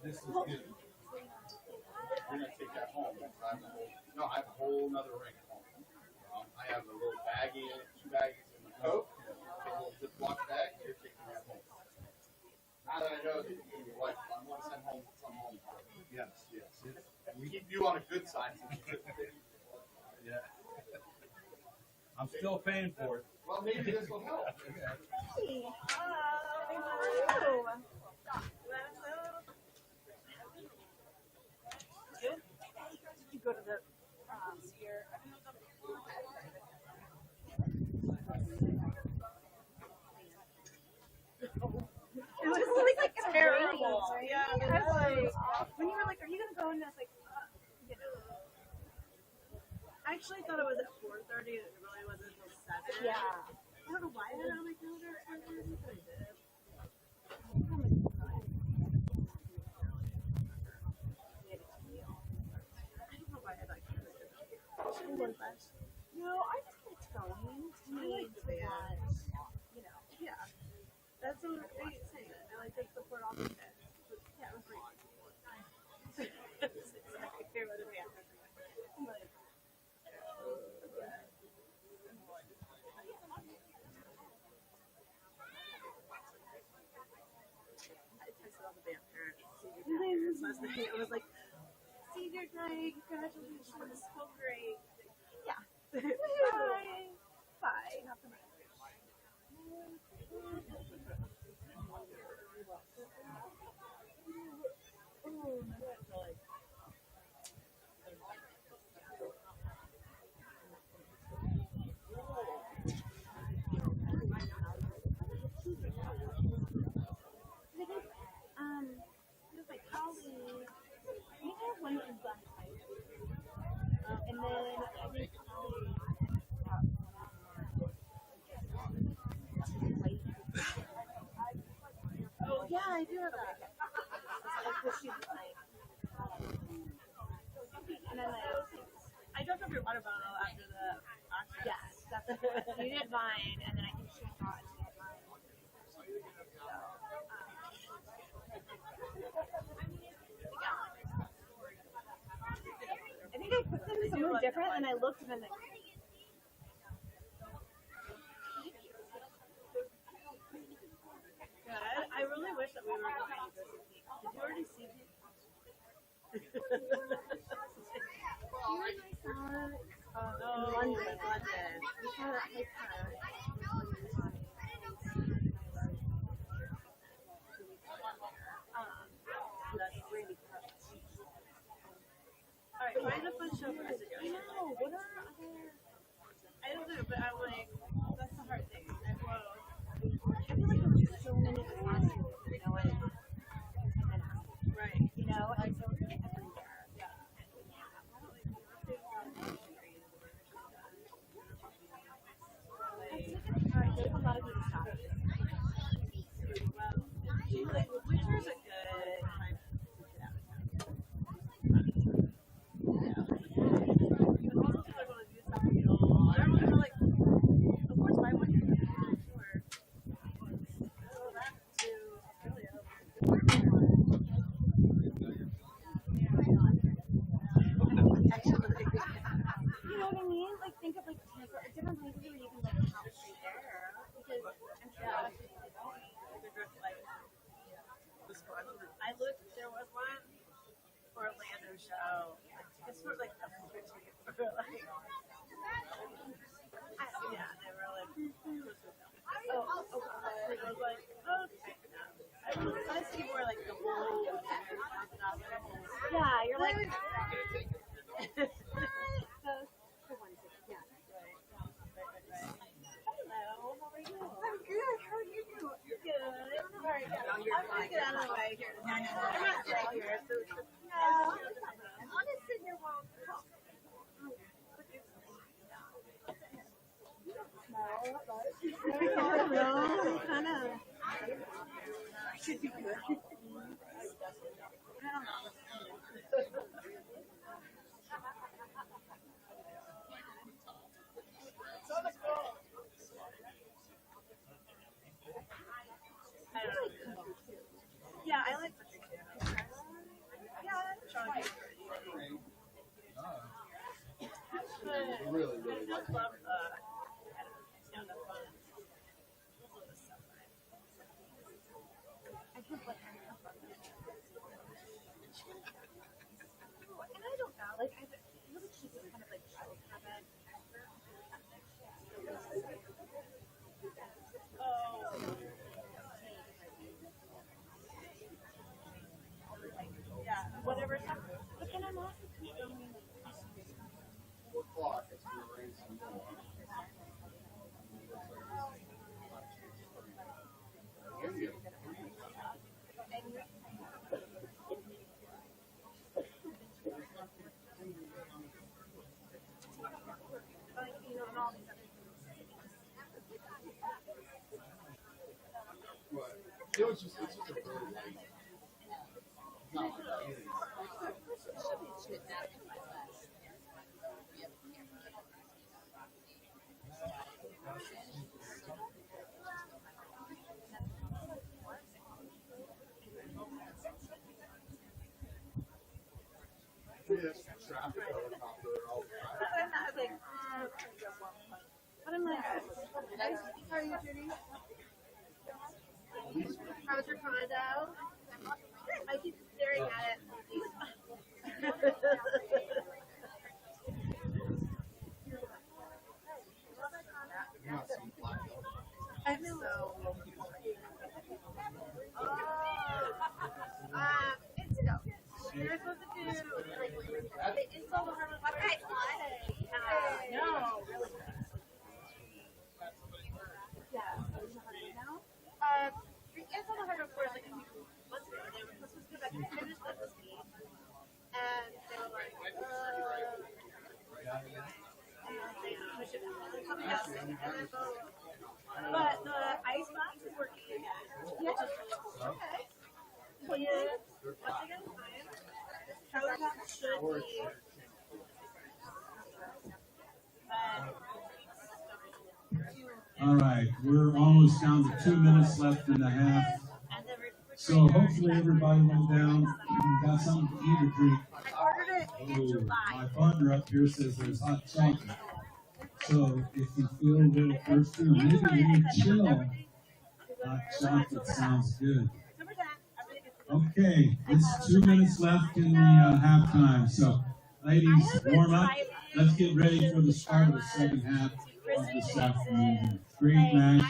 This is good. We're gonna take that home. I have a whole nother ring at home. I have a little baggie, 2 baggies in my coat, a little Ziploc bag. You're taking that home. Now that I know that you and your wife, I'm going to send home some home. Yes. We keep you on a good side. Yeah. I'm still paying for it. Well, maybe this will help. Hey, how are you? Good. Did you go to the sphere? It was like terrible. Yeah, I was like, when you were like, "Are you gonna go?" And I was like, you know. I actually thought it was at 4:30. It really wasn't until 7. Yeah. I don't know why I had it on my calendar at 4:30, but I did. No, I just like towing. I like the band. You know, yeah. That's what I'm saying. I like to support all the kids. Yeah, it was great. That's exactly what it is. I'm like, I texted all the band parents. Last night I was like, senior night, congratulations, so great. Yeah. Bye. Bye. Not the night. With my colleague, we have one in Black and then I think oh yeah, I do have that. And then I dropped off your water bottle after the yes, definitely. You did mine, and then I think she got mine. I think I put them somewhere different, and I looked and then like. Yeah, I really wish that we were going to go see. Did you already see me? Oh, London. We saw that picture. All right, find a fun show for us to go. I know. What are other? I don't know, but I'm like, that's the hard thing. I feel like there's so many classes, you know, right? You know, I feel like everywhere. Yeah. There's a lot of good stuff. Well, like, winter's a good time to get out of town. I looked, there was one Orlando show. It's for like a tickets for like, yeah, they were like, I see more like the whole. Yeah, you're like. Hello, how are you? I'm good. How are you doing? Good. All right, I'm gonna get out of the way here. I'm not sitting here. No, I'll just sit here while we talk. No, kind of. Should be good. I don't know. Yeah, I like country too. Yeah, I like Sean But Really, I really just love the fun. I just like and I don't know, like I feel like she's kind of like child habit. Oh. Yeah, whatever's happening. But then I'm also filming. 4 o'clock. It's going to rain some more. But it was just, it's just a really light. Not like anything. Yes, traffic helicopter all the time. But I'm like, how are you, Judy? How's your condo? I keep staring at it. You're not seeing black out. I know. It's a go. You're supposed to do like install the hardware. Okay. No. Yeah. Now. Install the hardware for like a few months ago. They were supposed to go back and finish the scheme, and they were like, and they push it out. They're coming out soon, and then but the ice box is working again. Yeah. Okay. Please. Once again, fine. Telecom should be. All right, we're almost down to 2 minutes left in the half. So hopefully everybody went down and got something to eat or drink. I ordered it in Oh, July. my partner up here says there's hot chocolate. So if you feel a little thirsty, or maybe you need chill, hot chocolate sounds good. Okay, it's 2 minutes left in the halftime. So, ladies, warm up. Let's get ready for the start of the second half of this afternoon. Great match.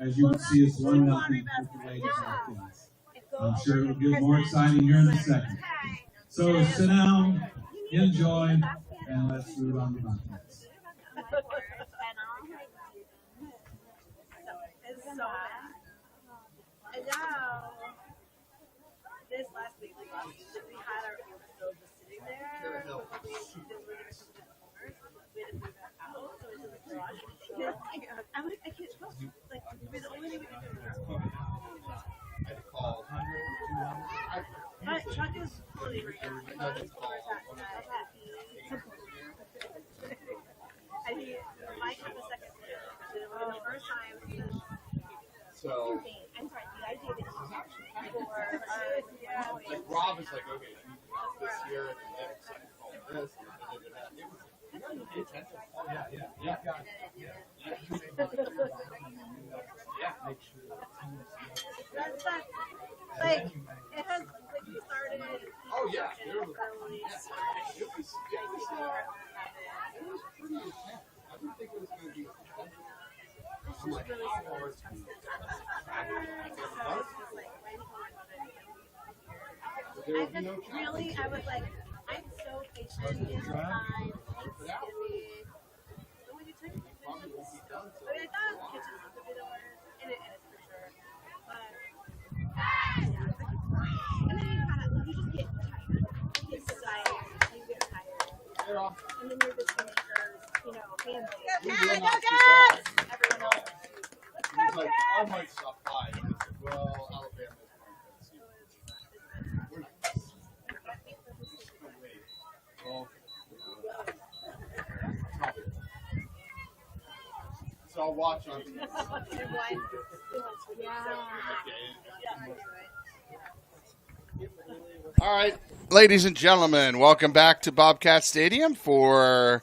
As you can see, it's 1-0 for the Lady Hawkins. I'm sure it'll get more exciting here in a second. So sit down, enjoy, and let's root on the Buckeyes. And now, this last week, we had our stove just sitting there. We had to move it out, so it's in the garage. I'm like, I can't trust you. Like, we're the only thing we can do is I had to call 100, 200. but Chuck is fully right now. And he might have a second player. It was the first time. So, I'm sorry, the idea that like Rob is like, okay, this year and then second call this. It was yeah. Make sure. That's that. Like, it has, like, we started. Oh yeah, Early. it was pretty intense. I didn't think it was going to be. I'm like, how hard is it? there I would be said, no challenge. really? I was like, I'm so patient. It's fine. Thanks, Skippy. But when you took it, I mean, I thought kitchens would be the worst, and it is for sure. But, yeah. And then you just get tired. You get excited. You get tired. And then you're the teenagers, family. Everyone else. He's like, I might stop by. And I said, well, Alabama is Tennessee. We're not. Wait. Well, so I'll watch on TV. All right, ladies and gentlemen, welcome back to Bobcat Stadium for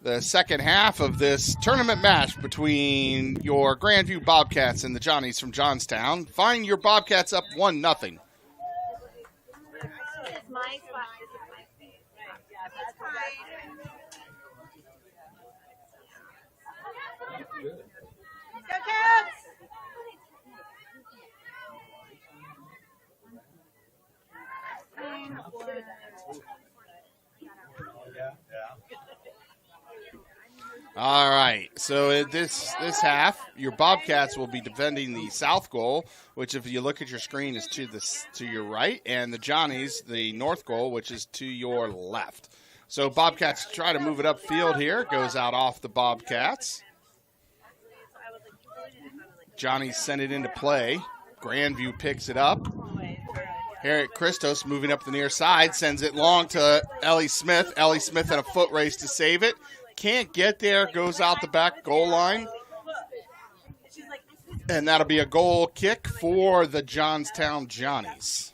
the second half of this tournament match between your Grandview Bobcats and the Johnnies from Johnstown. Find your Bobcats up 1-0. It's my spot. This is my space. Yeah, that's fine. Go Cats! All right, so at this half, your Bobcats will be defending the south goal, which if you look at your screen is to your right, and the Johnnies, the north goal, which is to your left. So Bobcats try to move it upfield here, goes out off the Bobcats. Johnnies send it into play. Grandview picks it up. Harriet Christos moving up the near side, sends it long to Ellie Smith. Ellie Smith in a foot race to save it. Can't get there, goes out the back goal line. And that'll be a goal kick for the Johnstown Johnnies.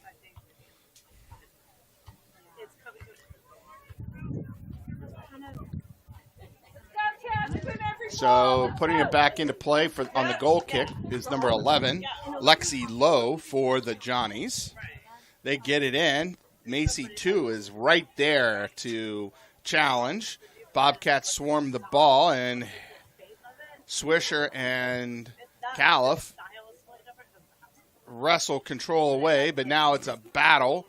So putting it back into play on the goal kick is number 11, Lexi Lowe for the Johnnies. They get it in. Macy, too, is right there to challenge. Bobcats swarm the ball, and Swisher and Califf wrestle control away, but now it's a battle.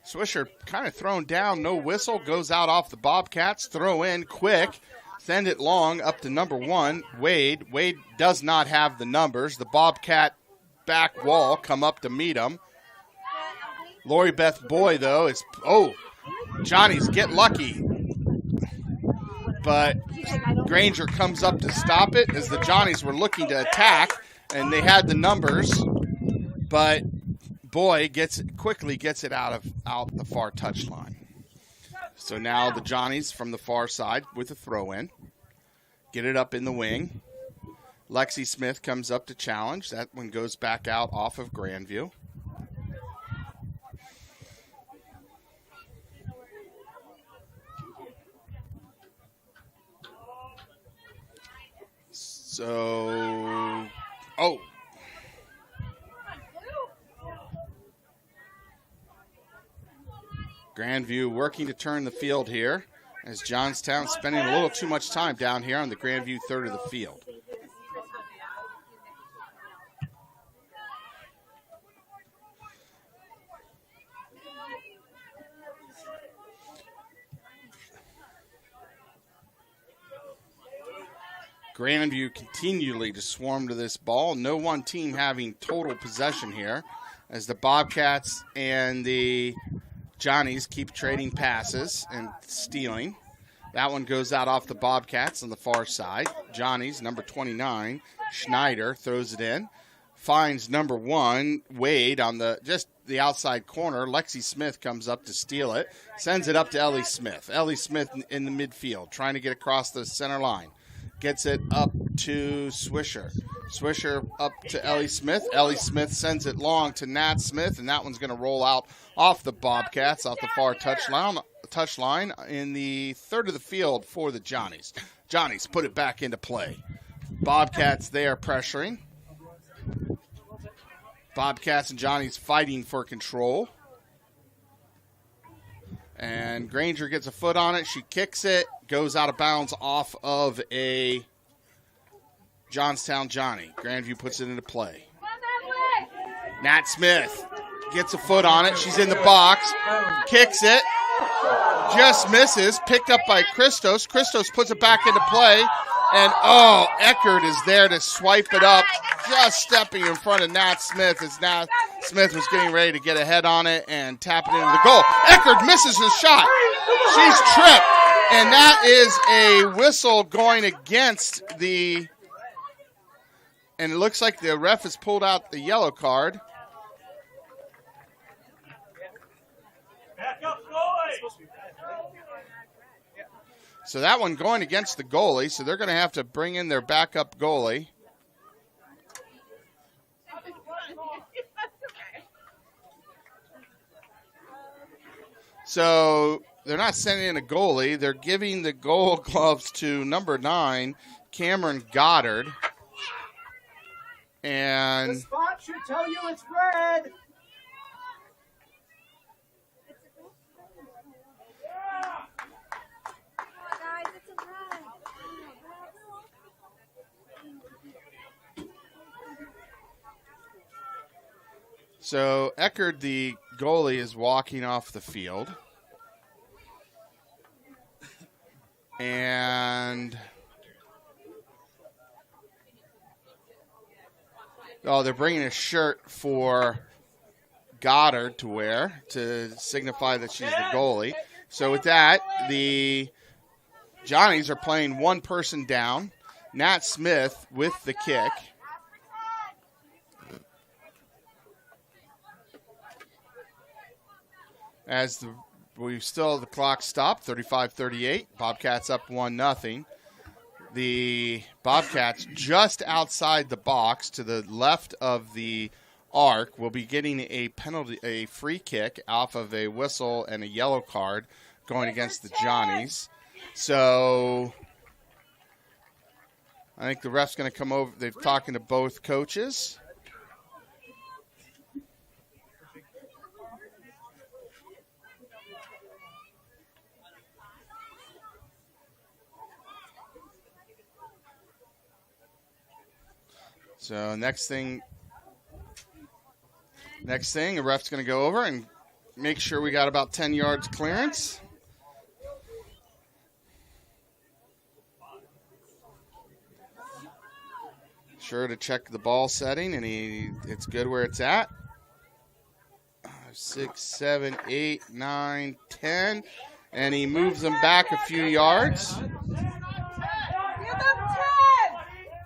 Swisher kind of thrown down, no whistle, goes out off the Bobcats, throw in quick, send it long up to number 1, Wade. Wade does not have the numbers. The Bobcat back wall come up to meet him. Lori Beth Boy, though, is, Johnnies get lucky. But Granger comes up to stop it as the Johnnies were looking to attack, and they had the numbers. But Boy quickly gets it out the far touchline. So now the Johnnies from the far side with a throw-in. Get it up in the wing. Lexi Smith comes up to challenge. That one goes back out off of Grandview. So, Grandview working to turn the field here as Johnstown spending a little too much time down here on the Grandview third of the field. Grandview continually to swarm to this ball. No one team having total possession here as the Bobcats and the Johnnies keep trading passes and stealing. That one goes out off the Bobcats on the far side. Johnnies, number 29, Schneider throws it in. Finds number 1, Wade, on the outside corner. Lexi Smith comes up to steal it. Sends it up to Ellie Smith. Ellie Smith in the midfield trying to get across the center line. Gets it up to Swisher. Swisher up to Ellie Smith. Ellie Smith sends it long to Nat Smith, and that one's going to roll out off the Bobcats, off the far touchline in the third of the field for the Johnnies. Johnnies put it back into play. Bobcats there pressuring. Bobcats and Johnnies fighting for control. And Granger gets a foot on it. She kicks it. Goes out of bounds off of a Johnstown Johnny. Grandview puts it into play. Nat Smith gets a foot on it. She's in the box, kicks it, just misses, picked up by Christos. Christos puts it back into play, and Eckert is there to swipe it up, just stepping in front of Nat Smith as Nat Smith was getting ready to get ahead on it and tap it into the goal. Eckert misses his shot. She's tripped, and that is a whistle going against the, and it looks like the ref has pulled out the yellow card. Back up, goalie. So that one going against the goalie, so they're going to have to bring in their backup goalie. So they're not sending in a goalie. They're giving the goal gloves to number 9, Cameron Goddard. The And spot should tell you it's red. so Eckert, the goalie, is walking off the field. And they're bringing a shirt for Goddard to wear to signify that she's the goalie. So with that, the Johnnies are playing one person down. Nat Smith with the kick. As the clock stopped, 35-38. Bobcats up 1-0. The Bobcats just outside the box to the left of the arc will be getting a free kick off of a whistle and a yellow card going against the Johnnies. So I think the ref's going to come over. They're talking to both coaches. So next thing, the ref's going to go over and make sure we got about 10 yards clearance. Sure to check the ball setting, and it's good where it's at. 6, 7, 8, 9, 10, and he moves them back a few yards.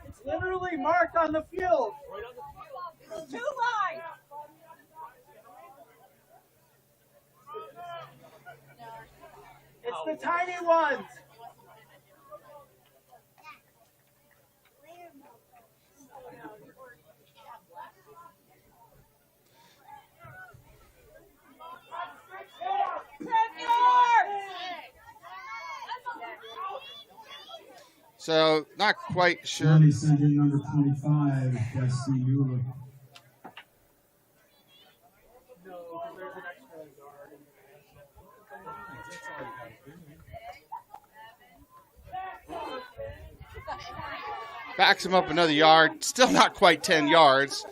It's literally marked on the field. 2 lines. It's the tiny ones. So not quite sure. Johnny sent in number 25, Jesse Mueller. Backs him up another yard. Still not quite 10 yards.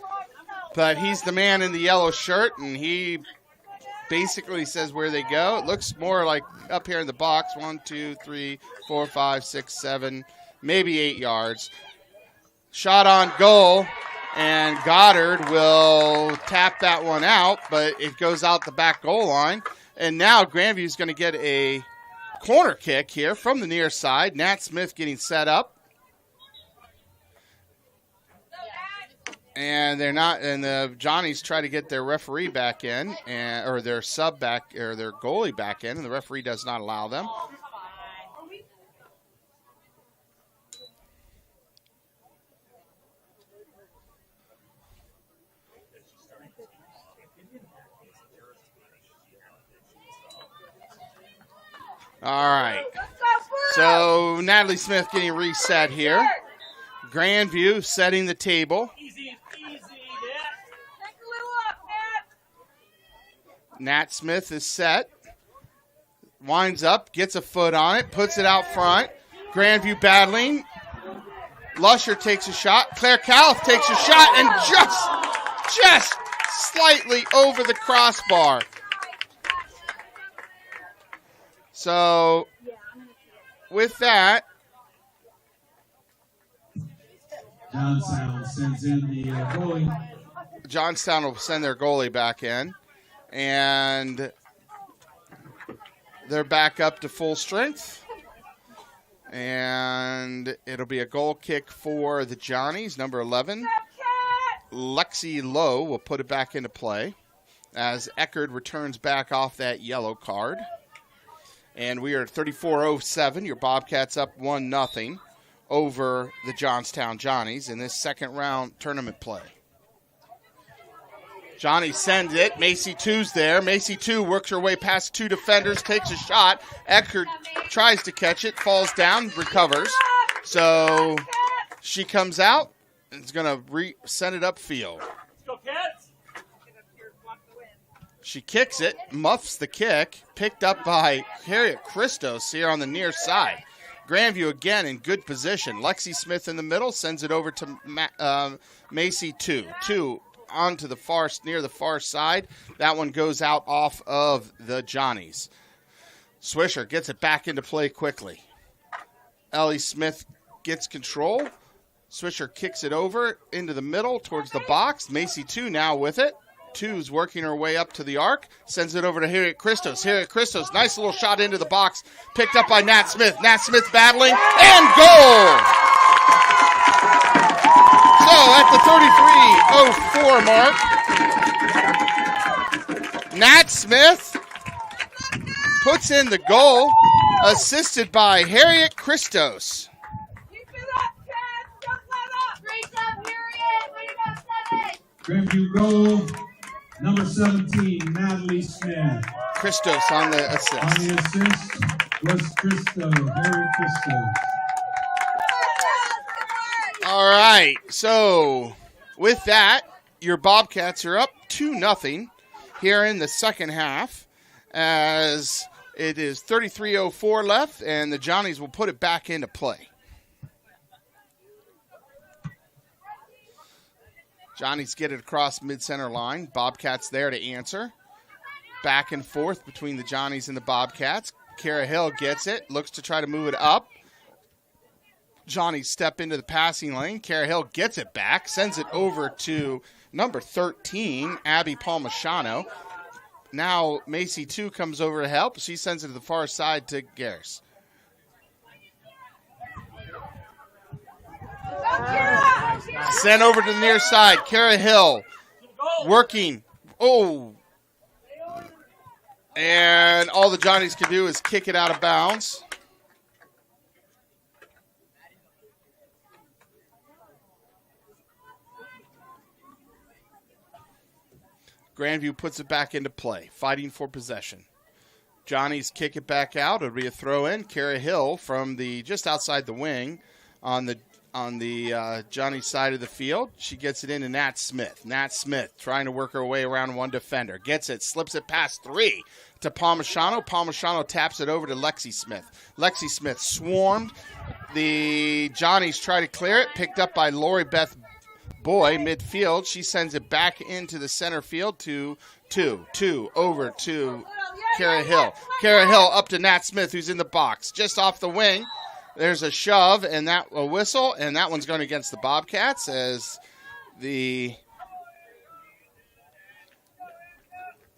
But he's the man in the yellow shirt, and he basically says where they go. It looks more like up here in the box. 1, 2, 3, 4, 5, 6, 7, maybe 8 yards. Shot on goal, and Goddard will tap that one out, but it goes out the back goal line. And now Grandview is going to get a corner kick here from the near side. Nat Smith getting set up. And they're not, and the Johnnies try to get their referee back in, or their sub back, or their goalie back in, and the referee does not allow them. All right. So Natalie Smith getting reset here. Grandview setting the table. Easy, Nat Smith is set. Winds up, gets a foot on it, puts it out front. Grandview battling. Lusher takes a shot. Claire Califf takes a shot and just slightly over the crossbar. So with that, Johnstown sends in the goalie. Johnstown will send their goalie back in, and they're back up to full strength. And it'll be a goal kick for the Johnnies, number 11. Lexi Lowe will put it back into play as Eckerd returns back off that yellow card. And we are at 34:07. Your Bobcats up 1-0 over the Johnstown Johnnies in this second round tournament play. Johnny sends it. Macy 2's there. Macy 2 works her way past 2 defenders, takes a shot. Eckerd tries to catch it, falls down, recovers. So she comes out and is going to send it upfield. Let's go, Cats. She kicks it, muffs the kick, picked up by Harriet Christos here on the near side. Grandview again in good position. Lexi Smith in the middle sends it over to Macy 2. 2 onto the near the far side. That one goes out off of the Johnnies. Swisher gets it back into play quickly. Ellie Smith gets control. Swisher kicks it over into the middle towards the box. Macy 2 now with it. 2's working her way up to the arc. Sends it over to Harriet Christos. Harriet Christos, nice little shot into the box. Picked up by Nat Smith. Nat Smith battling, and goal! So at the 33:04 mark, Nat Smith puts in the goal, assisted by Harriet Christos. Grandview goal, number 17, Natalie Smith. Christos on the assist. On the assist was Harry Christo. All right, so with that, your Bobcats are up 2-0 here in the second half, as it is 33:04 left, and the Johnnies will put it back into play. Johnnies get it across mid-center line. Bobcats there to answer. Back and forth between the Johnnies and the Bobcats. Kara Hill gets it, looks to try to move it up. Johnnies step into the passing lane. Kara Hill gets it back, sends it over to number 13, Abby Palmachano. Now Macy 2 comes over to help. She sends it to the far side to Garris. Sent over to the near side. Kara Hill working. Oh. And all the Johnnies can do is kick it out of bounds. Grandview puts it back into play, fighting for possession. Johnnies kick it back out. It'll be a throw in. Kara Hill from the just outside the wing on the Johnny side of the field. She gets it into Nat Smith. Nat Smith trying to work her way around one defender. Gets it, slips it past 3 to Palmachano. Palmachano taps it over to Lexi Smith. Lexi Smith swarmed. The Johnnies try to clear it. Picked up by Lori Beth Boy midfield. She sends it back into the center field to 2 over to Kara Hill. Kara Hill up to Nat Smith, who's in the box. Just off the wing. There's a shove and a whistle, and that one's going against the Bobcats as there's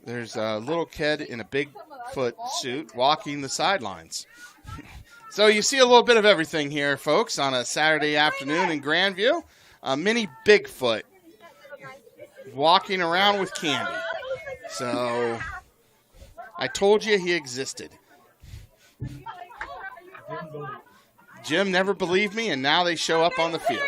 a little kid in a Bigfoot suit walking the sidelines. So you see a little bit of everything here, folks, on a Saturday afternoon in Grandview. A mini Bigfoot walking around with candy. So I told you he existed. Jim never believed me, and now they show up on the field.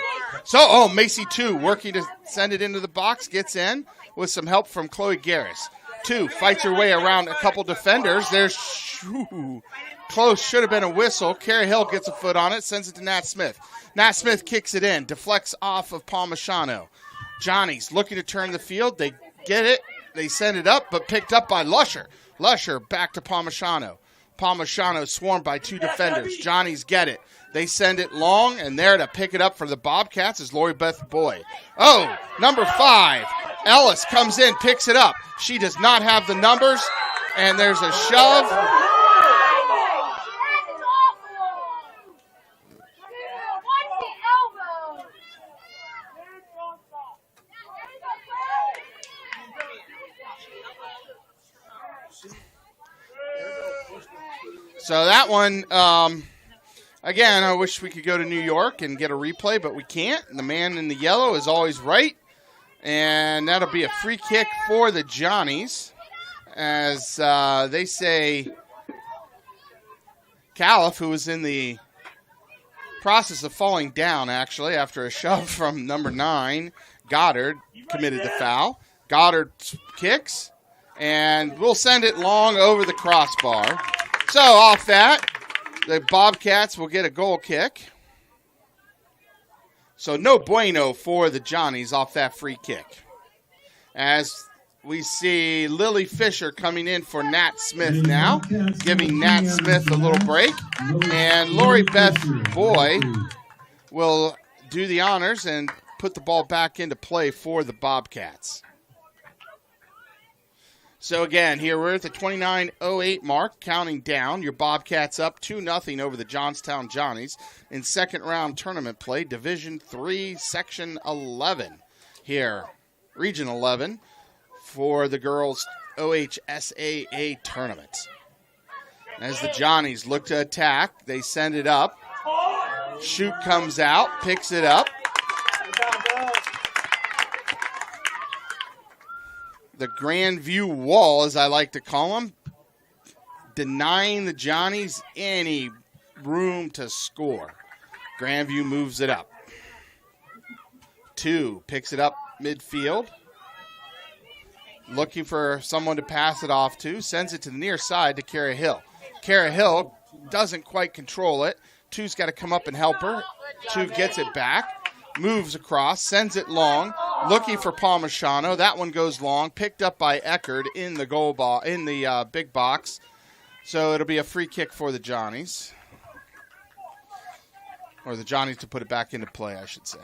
So, Macy 2 working to send it into the box, gets in with some help from Chloe Garris. 2 fights her way around a couple defenders. There's close, should have been a whistle. Kara Hill gets a foot on it, sends it to Nat Smith. Nat Smith kicks it in, deflects off of Palmachano. Johnnies looking to turn the field. They get it. They send it up, but picked up by Lusher. Lusher back to Palmachano. Palmashano swarmed by 2 defenders. Johnnies get it. They send it long, and there to pick it up for the Bobcats is Lori Beth Boyd. Oh, number 5. Ellis comes in, picks it up. She does not have the numbers, and there's a shove. So that one, again, I wish we could go to New York and get a replay, but we can't. The man in the yellow is always right. And that'll be a free kick for the Johnnies. As they say, Califf, who was in the process of falling down, actually, after a shove from number 9, Goddard, committed the foul. Goddard kicks, and we'll send it long over the crossbar. So off that, the Bobcats will get a goal kick. So no bueno for the Johnnies off that free kick. As we see Lily Fisher coming in for Nat Smith now, giving Nat Smith a little break. And Lori Beth Boyd will do the honors and put the ball back into play for the Bobcats. So again, here we're at the 29:08 mark, counting down. Your Bobcats up 2-0 over the Johnstown Johnnies in second round tournament play, Division 3, Section 11 here, Region 11 for the girls OHSAA tournament. As the Johnnies look to attack, they send it up. Shoot comes out, picks it up. The Grandview wall, as I like to call them, denying the Johnnies any room to score. Grandview moves it up. 2 picks it up midfield. Looking for someone to pass it off to. Sends it to the near side to Kara Hill. Kara Hill doesn't quite control it. 2's got to come up and help her. 2 gets it back. Moves across, sends it long, looking for Palmashano. That one goes long, picked up by Eckerd in the goal ball in the big box. So it'll be a free kick for the Johnnies, or the Johnnies to put it back into play, I should say.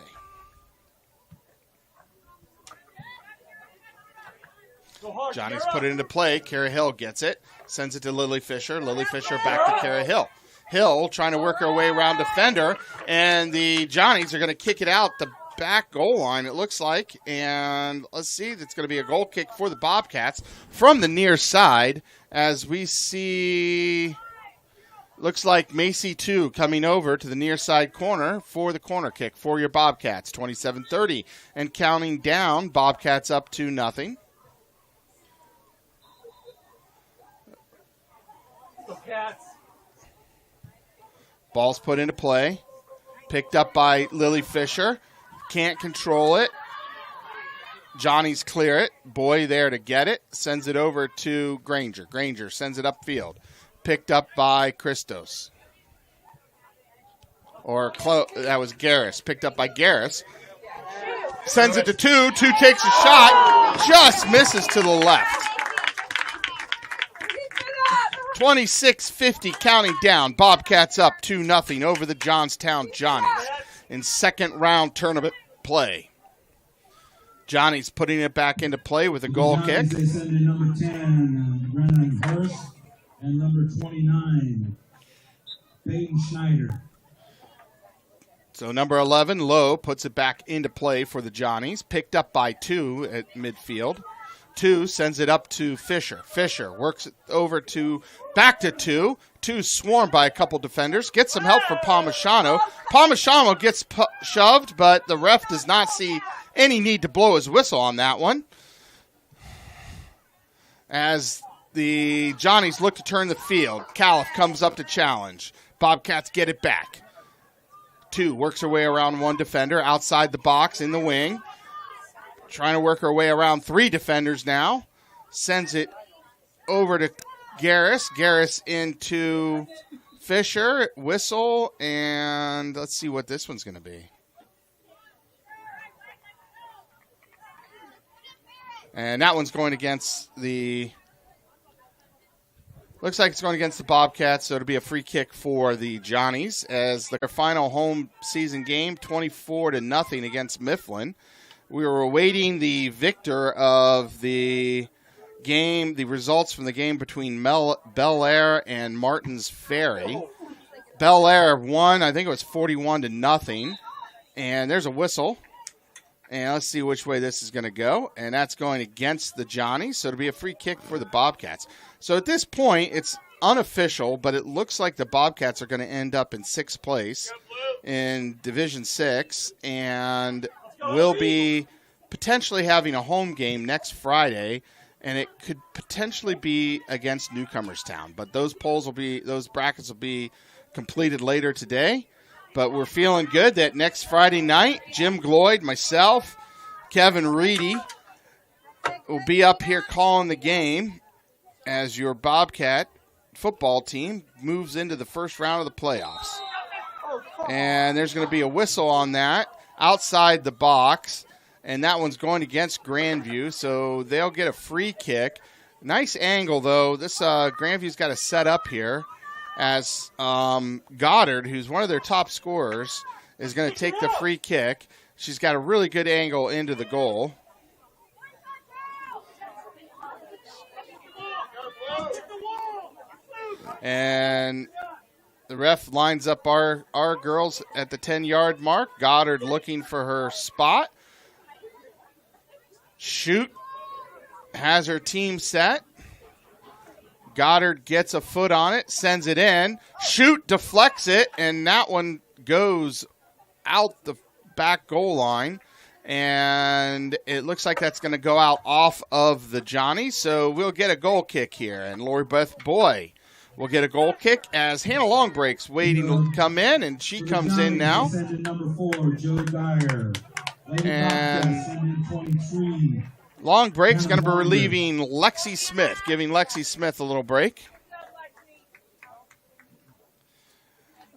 Johnnies put it into play. Kara Hill gets it, sends it to Lily Fisher. Lily Fisher back to Kara Hill. Hill trying to work her way around defender, and the Johnnies are going to kick it out the back goal line, it looks like. And let's see, it's going to be a goal kick for the Bobcats from the near side, as we see, looks like Macy 2 coming over to the near side corner for the corner kick for your Bobcats. 27-30 and counting down. Bobcats up 2-0. Cats. Ball's put into play. Picked up by Lily Fisher. Can't control it. Johnnies clear it. Boy there to get it. Sends it over to Granger. Granger sends it upfield. Picked up by Christos. That was Garris. Picked up by Garris. Sends it to 2. 2 takes a shot. Just misses to the left. 26-50 counting down. Bobcats up 2-0 over the Johnstown Johnnies in second round tournament play. Johnnies putting it back into play with a goal kick. They send in number 10, Brennan Hurst, and number 29, Peyton Schneider. So number 11, Lowe, puts it back into play for the Johnnies. Picked up by 2 at midfield. 2 sends it up to Fisher. Fisher works it over to back to 2. 2 swarmed by a couple defenders. Gets some help from Palmashano. Palmashano gets shoved, but the ref does not see any need to blow his whistle on that one, as the Johnnies look to turn the field. Califf comes up to challenge. Bobcats get it back. 2 works her way around 1 defender outside the box in the wing. Trying to work her way around 3 defenders now. Sends it over to Garris. Garris into Fisher. Whistle. And let's see what this one's going to be. And that one's going against the Looks like it's going against the Bobcats, so it'll be a free kick for the Johnnies as their final home season game, 24-0 against Mifflin. We were awaiting the victor of the game, the results from the game between Bel Air and Martins Ferry. Bel Air won, I think it was 41-0, and there's a whistle. And let's see which way this is going to go, and that's going against the Johnnies, so it'll be a free kick for the Bobcats. So at this point, it's unofficial, but it looks like the Bobcats are going to end up in 6th place in Division 6 and will be potentially having a home game next Friday, and it could potentially be against Newcomerstown. But those brackets will be completed later today. But we're feeling good that next Friday night, Jim Gloyd, myself, Kevin Reedy will be up here calling the game as your Bobcat football team moves into the first round of the playoffs. And there's going to be a whistle on that outside the box, and that one's going against Grandview, so they'll get a free kick. Nice angle, though. This Grandview's got a set up here as Goddard, who's one of their top scorers, is going to take the free kick. She's got a really good angle into the goal. And the ref lines up our girls at the 10-yard mark. Goddard looking for her spot. Shoot has her team set. Goddard gets a foot on it, sends it in. Shoot deflects it, and that one goes out the back goal line. And it looks like that's going to go out off of the Johnnies, so we'll get a goal kick here. And Lori Beth Boy will get a goal kick as Hannah Longbreak's waiting to come in, and she comes in now. Number 4, Joe Dyer. And 23. Long break's going to be relieving Lexi Smith, giving Lexi Smith a little break.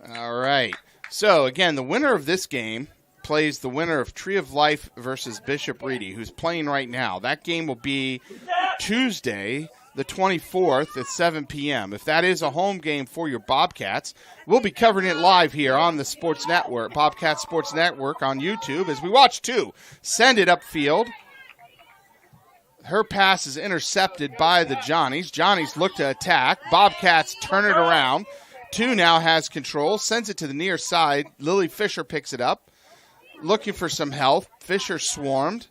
All right. So, again, the winner of this game plays the winner of Tree of Life versus Bishop Reedy, who's playing right now. That game will be Tuesday, the 24th at 7 p.m. If that is a home game for your Bobcats, we'll be covering it live here on the Sports Network, Bobcat Sports Network on YouTube as we watch two send it upfield. Her pass is intercepted by the Johnnies. Johnnies look to attack. Bobcats turn it around. Two now has control, sends it to the near side. Lily Fisher picks it up, looking for some help. Fisher swarmed.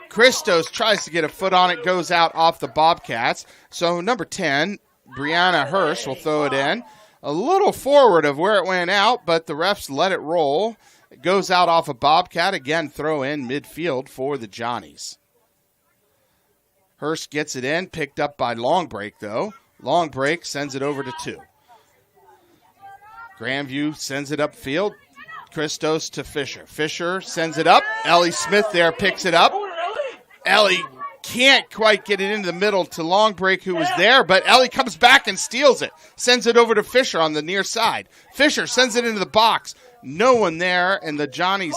Christos tries to get a foot on it, goes out off the Bobcats. So number 10, Brianna Hurst will throw it in. A little forward of where it went out, but the refs let it roll. It goes out off a Bobcat. Again, throw in midfield for the Johnnies. Hurst gets it in, picked up by Longbreak, though. Longbreak sends it over to 2. Grandview sends it upfield. Christos to Fisher. Fisher sends it up. Ellie Smith there picks it up. Ellie can't quite get it into the middle to Longbreak, who was there, but Ellie comes back and steals it. Sends it over to Fisher on the near side. Fisher sends it into the box. No one there, and the Johnnies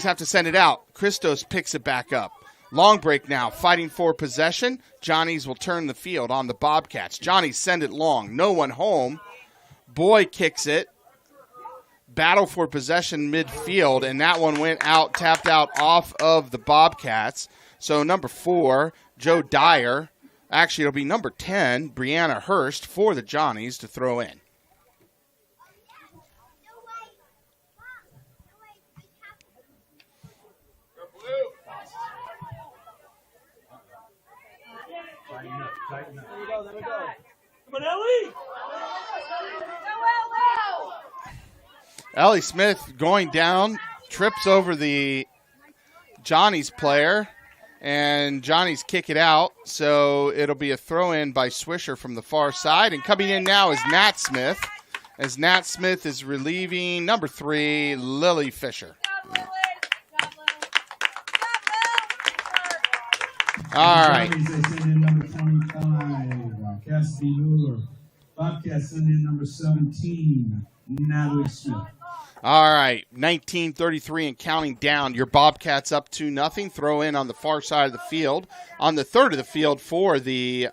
have to send it out. Christos picks it back up. Longbreak now fighting for possession. Johnnies will turn the field on the Bobcats. Johnnies send it long. No one home. Boy kicks it. Battle for possession midfield, and that one went out, tapped out off of the Bobcats. So number 4, Joe Dyer. Actually, it'll be number 10, Brianna Hurst, for the Johnnies to throw in. Tighten up. There we go, there we go. Come on, Ellie! Ellie Smith going down, trips over the Johnny's player, and Johnny's kick it out. So it'll be a throw-in by Swisher from the far side. And coming in now is Nat Smith, as Nat Smith is relieving number 3, Lily Fisher. All right. Johnnies, they send in number 25, Cassidy Mueller. Bobcats send in number 17, Natalie Smith. All right, 19:33 and counting down. Your Bobcats up 2-0. Throw in on the far side of the field, on the third of the field for the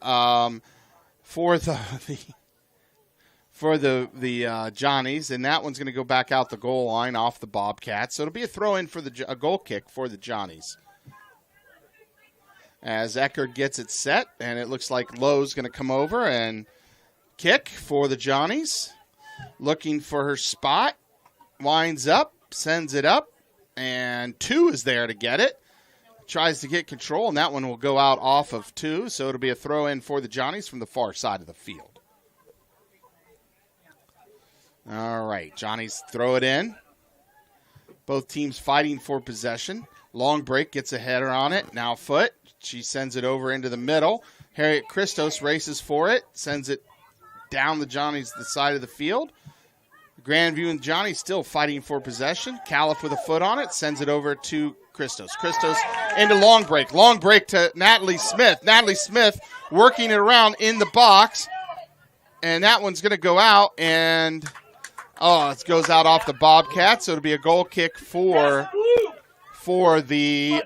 Johnnies, and that one's going to go back out the goal line off the Bobcats. So it'll be a throw in for a goal kick for the Johnnies. As Eckerd gets it set, and it looks like Lowe's going to come over and kick for the Johnnies. Looking for her spot. Winds up, sends it up, and 2 is there to get it. Tries to get control, and that one will go out off of 2, so it'll be a throw in for the Johnnies from the far side of the field. All right, Johnnies throw it in. Both teams fighting for possession. Long break, gets a header on it. Now foot. She sends it over into the middle. Harriet Christos races for it. Sends it down the side of the field. Grandview and Johnny still fighting for possession. Califf with a foot on it. Sends it over to Christos. Christos into long break. Long break to Natalie Smith. Natalie Smith working it around in the box. And that one's going to go out. And, it goes out off the Bobcats. So it'll be a goal kick for the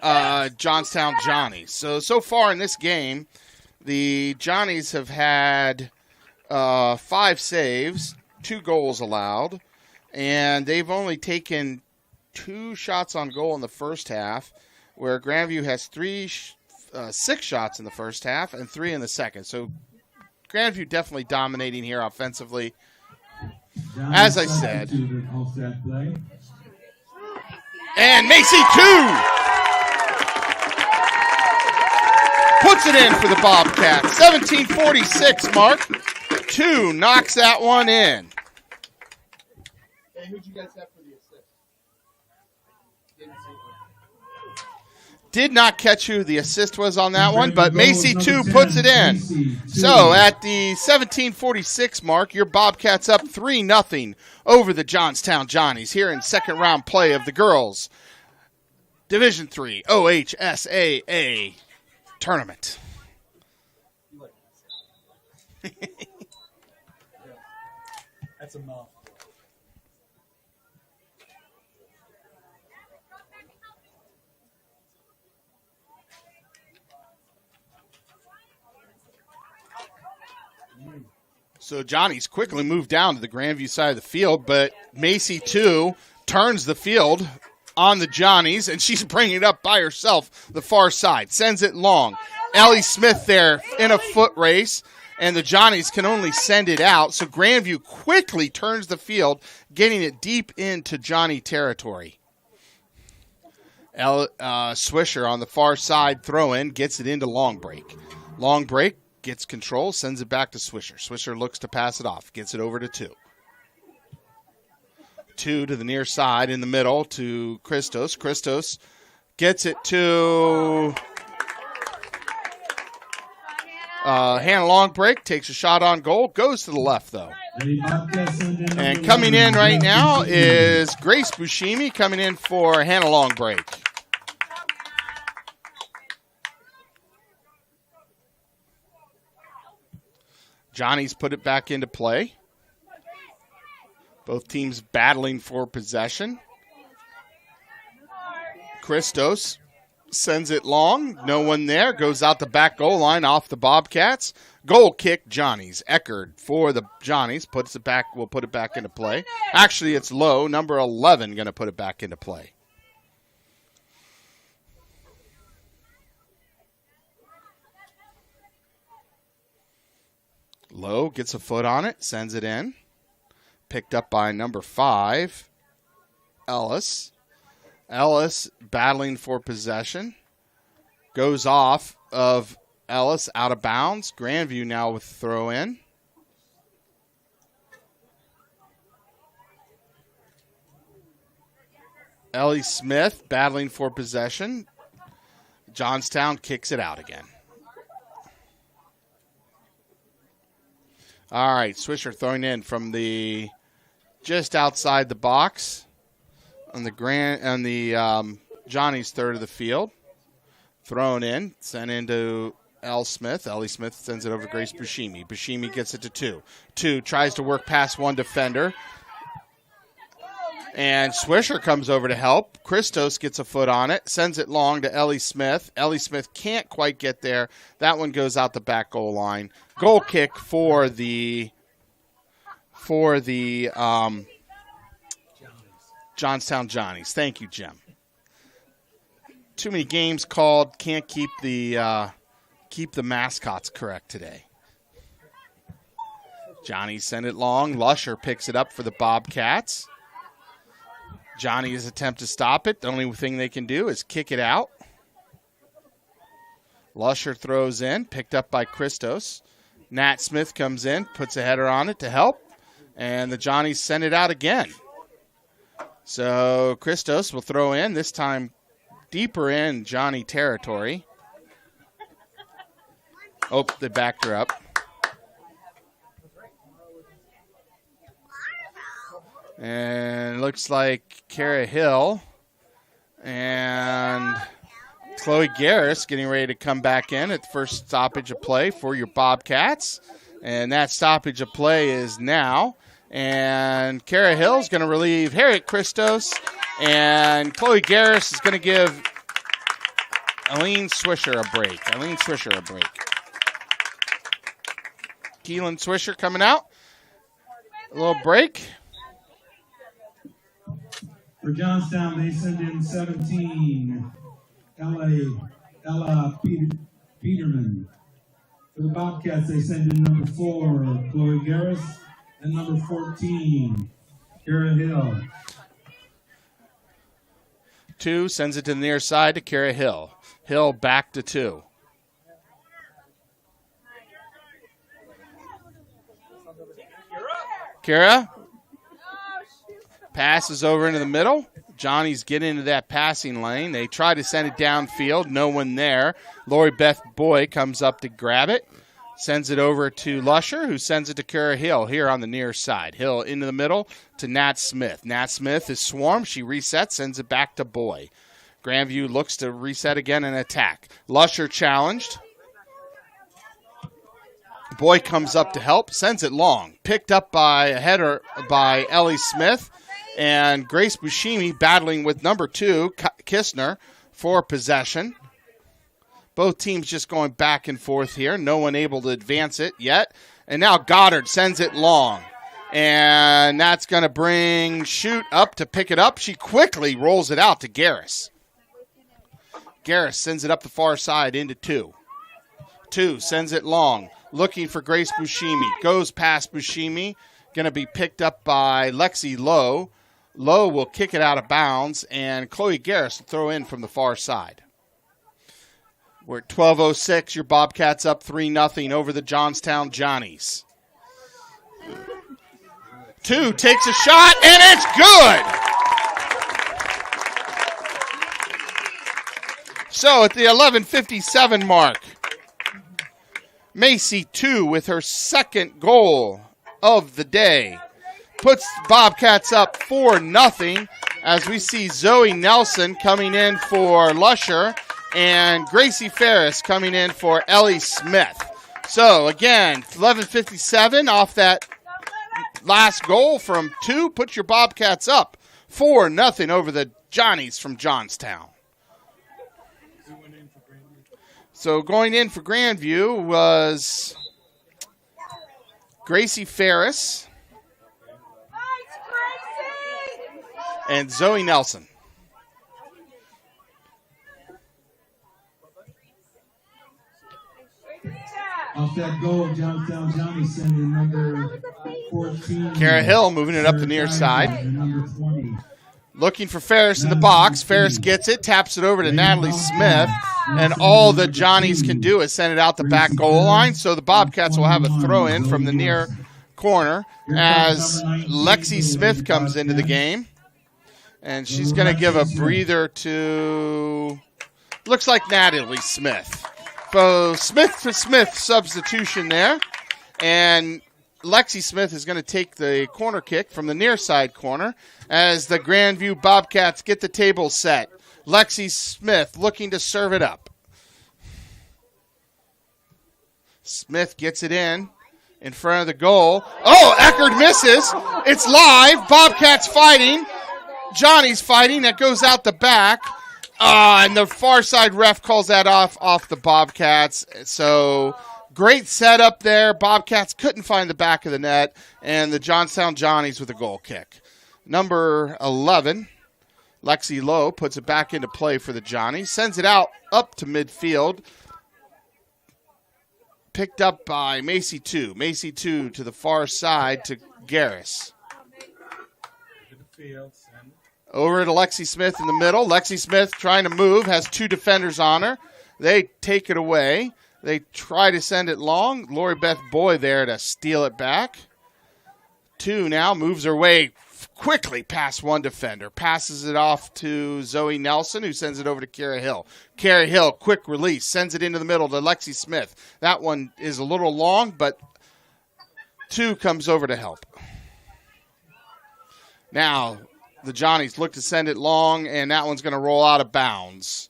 Johnstown Johnnies. So far in this game, the Johnnies have had 5 saves, 2 goals allowed, and they've only taken 2 shots on goal in the first half, where Grandview has 6 shots in the first half and 3 in the second. So Grandview definitely dominating here offensively. As I said. And Macy 2 puts it in for the Bobcats. 17:46 mark. 2 knocks that one in. Hey, who'd you guys have for the assist? Didn't see it. Did not catch who the assist was on that one, but Macy 2 puts it in. So at the 17:46 mark, your Bobcats up 3-0 over the Johnstown Johnnies here in second round play of the girls Division III OHSAA tournament. That's a mouthful. So Johnny's quickly moved down to the Grandview side of the field, but Macy 2 turns the field on the Johnnies, and she's bringing it up by herself, the far side. Sends it long. Ellie Smith there in a foot race, and the Johnnies can only send it out. So Grandview quickly turns the field, getting it deep into Johnny territory. Swisher on the far side throw-in, gets it into long break. Long break. Gets control, sends it back to Swisher. Swisher looks to pass it off. Gets it over to 2. 2 to the near side in the middle to Christos. Christos gets it to Hannah Long break. Takes a shot on goal. Goes to the left, though. And coming in right now is Grace Bushimi coming in for Hannah Long break. Johnny's put it back into play. Both teams battling for possession. Christos sends it long. No one there. Goes out the back goal line off the Bobcats. Goal kick, Johnnies. Eckerd for the Johnnies. Puts it back. Will put it back into play. Actually, it's Lowe, number 11, going to put it back into play. Lowe gets a foot on it, sends it in. Picked up by number 5, Ellis. Ellis battling for possession. Goes off of Ellis out of bounds. Grandview now with throw in. Ellie Smith battling for possession. Johnstown kicks it out again. All right, Swisher throwing in from the just outside the box on the Johnny's third of the field. Thrown in, sent into Ellie Smith sends it over to Grace Bushimi. Bushimi gets it to 2. 2 tries to work past one defender. And Swisher comes over to help. Christos gets a foot on it, sends it long to Ellie Smith. Ellie Smith can't quite get there. That one goes out the back goal line. Goal kick for the Johnstown Johnnies. Thank you, Jim. Too many games called. Can't keep the mascots correct today. Johnny send it long. Lusher picks it up for the Bobcats. Johnny's attempt to stop it. The only thing they can do is kick it out. Lusher throws in, picked up by Christos. Nat Smith comes in, puts a header on it to help, and the Johnnies send it out again. So Christos will throw in, this time deeper in Johnny territory. Oh, they backed her up. And it looks like Kara Hill and Chloe Garris getting ready to come back in at the first stoppage of play for your Bobcats. And that stoppage of play is now. And Kara Hill is going to relieve Harriet Christos. And Chloe Garris is going to give Eileen Swisher a break. Keelan Swisher coming out. A little break. For Johnstown, they send in 17, Ella Peterman. For the Bobcats, they send in number 4, Chloe Garris, and number 14, Kara Hill. 2 sends it to the near side to Kara Hill. Hill back to 2. Kara passes over into the middle. Johnny's getting into that passing lane. They try to send it downfield. No one there. Lori Beth Boy comes up to grab it. Sends it over to Lusher, who sends it to Kara Hill here on the near side. Hill into the middle to Nat Smith. Nat Smith is swarmed. She resets, sends it back to Boy. Grandview looks to reset again and attack. Lusher challenged. Boy comes up to help, sends it long. Picked up by a header by Ellie Smith. And Grace Bushimi battling with number 2, Kistner, for possession. Both teams just going back and forth here. No one able to advance it yet. And now Goddard sends it long. And that's going to bring Shute up to pick it up. She quickly rolls it out to Garris. Garris sends it up the far side into 2. 2 sends it long. Looking for Grace Bushimi. Goes past Bushimi. Going to be picked up by Lexi Lowe. Lowe will kick it out of bounds, and Chloe Garris will throw in from the far side. We're at 12:06. Your Bobcats up 3-0 over the Johnstown Johnnies. 2 takes a shot, and it's good! So at the 11:57 mark, Macy 2 with her second goal of the day. Puts Bobcats up 4-0 as we see Zoe Nelson coming in for Lusher and Gracie Ferris coming in for Ellie Smith. So again, 11:57 off that last goal from 2 puts your Bobcats up 4-0 over the Johnnies from Johnstown. So going in for Grandview was Gracie Ferris and Zoe Nelson. Off that goal, Johnstown Johnny sending number 14. Kara Hill moving it up the near side. Number 20. Looking for Ferris in the box. Ferris gets it, taps it over to Natalie Smith, and all the Johnnies can do is send it out the back goal line, so the Bobcats will have a throw-in from the near corner as Lexi Smith comes into the game. And she's going to give a breather to, looks like Natalie Smith. So Smith for Smith substitution there. And Lexi Smith is going to take the corner kick from the near side corner as the Grandview Bobcats get the table set. Lexi Smith looking to serve it up. Smith gets it in front of the goal. Oh, Eckerd misses. It's live. Bobcats fighting. Johnny's fighting. That goes out the back. And the far side ref calls that off the Bobcats. So great setup there. Bobcats couldn't find the back of the net. And the Johnstown Johnnies with a goal kick. Number 11, Lexi Lowe, puts it back into play for the Johnnies. Sends it out up to midfield. Picked up by Macy 2. Macy 2 to the far side to Garris. Over to Lexi Smith in the middle. Lexi Smith trying to move, has 2 defenders on her. They take it away. They try to send it long. Lori Beth Boy there to steal it back. 2 now moves her way quickly past 1 defender. Passes it off to Zoe Nelson, who sends it over to Kara Hill. Kara Hill, quick release, sends it into the middle to Lexi Smith. That one is a little long, but 2 comes over to help. Now, the Johnnies look to send it long, and that one's going to roll out of bounds.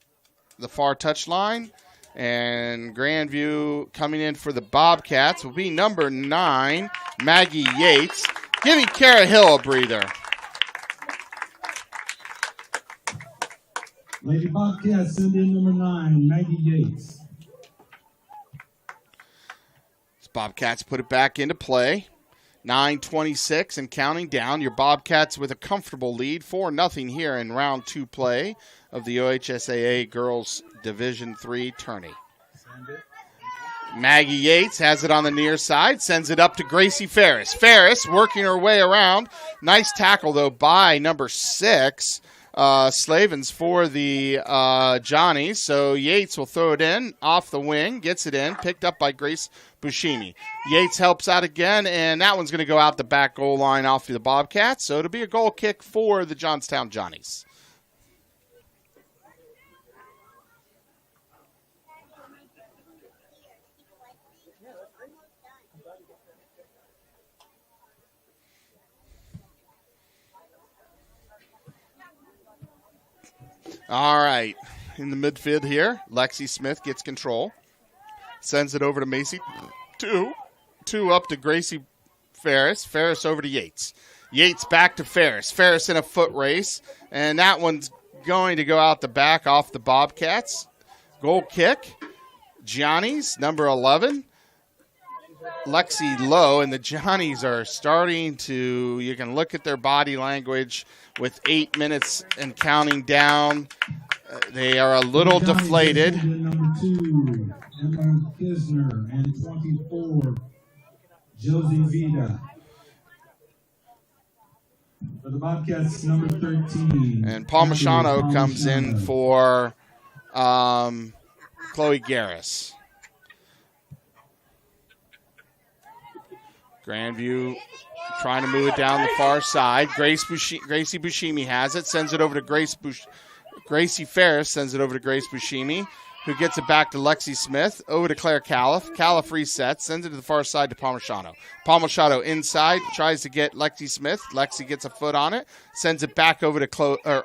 The far touch line, and Grandview coming in for the Bobcats will be number 9, Maggie Yates, giving Kara Hill a breather. Lady Bobcats send in number 9, Maggie Yates. Bobcats put it back into play. 9:26 and counting down. Your Bobcats with a comfortable lead, 4-0 here in round 2 play of the OHSAA Girls Division III tourney. Maggie Yates has it on the near side, sends it up to Gracie Ferris. Ferris working her way around. Nice tackle, though, by number 6, Slavens for the Johnnies. So Yates will throw it in off the wing, gets it in, picked up by Grace Buscemi. Yates helps out again, and that one's going to go out the back goal line off to the Bobcats. So it'll be a goal kick for the Johnstown Johnnies. All right, in the midfield here, Lexi Smith gets control. Sends it over to Macy. 2 up to Gracie Ferris. Ferris over to Yates. Yates back to Ferris. Ferris in a foot race. And that one's going to go out the back off the Bobcats. Goal kick. Johnnies, number 11. Lexi Lowe. And the Johnnies are starting to, you can look at their body language with 8 minutes and counting down. They are a little deflated. Number 2, Emma Kisner, and 24, Josie Vida. For the Bobcats, number 13. And Paul Machano comes in for Chloe Garris. Grandview trying to move it down the far side. Gracie Buscemi has it, sends it over to Gracie Ferris, sends it over to Grace Buscemi, who gets it back to Lexi Smith, over to Claire Califf. Califf resets, sends it to the far side to Palmachado. Palmachado inside, tries to get Lexi Smith. Lexi gets a foot on it, sends it back over to Claire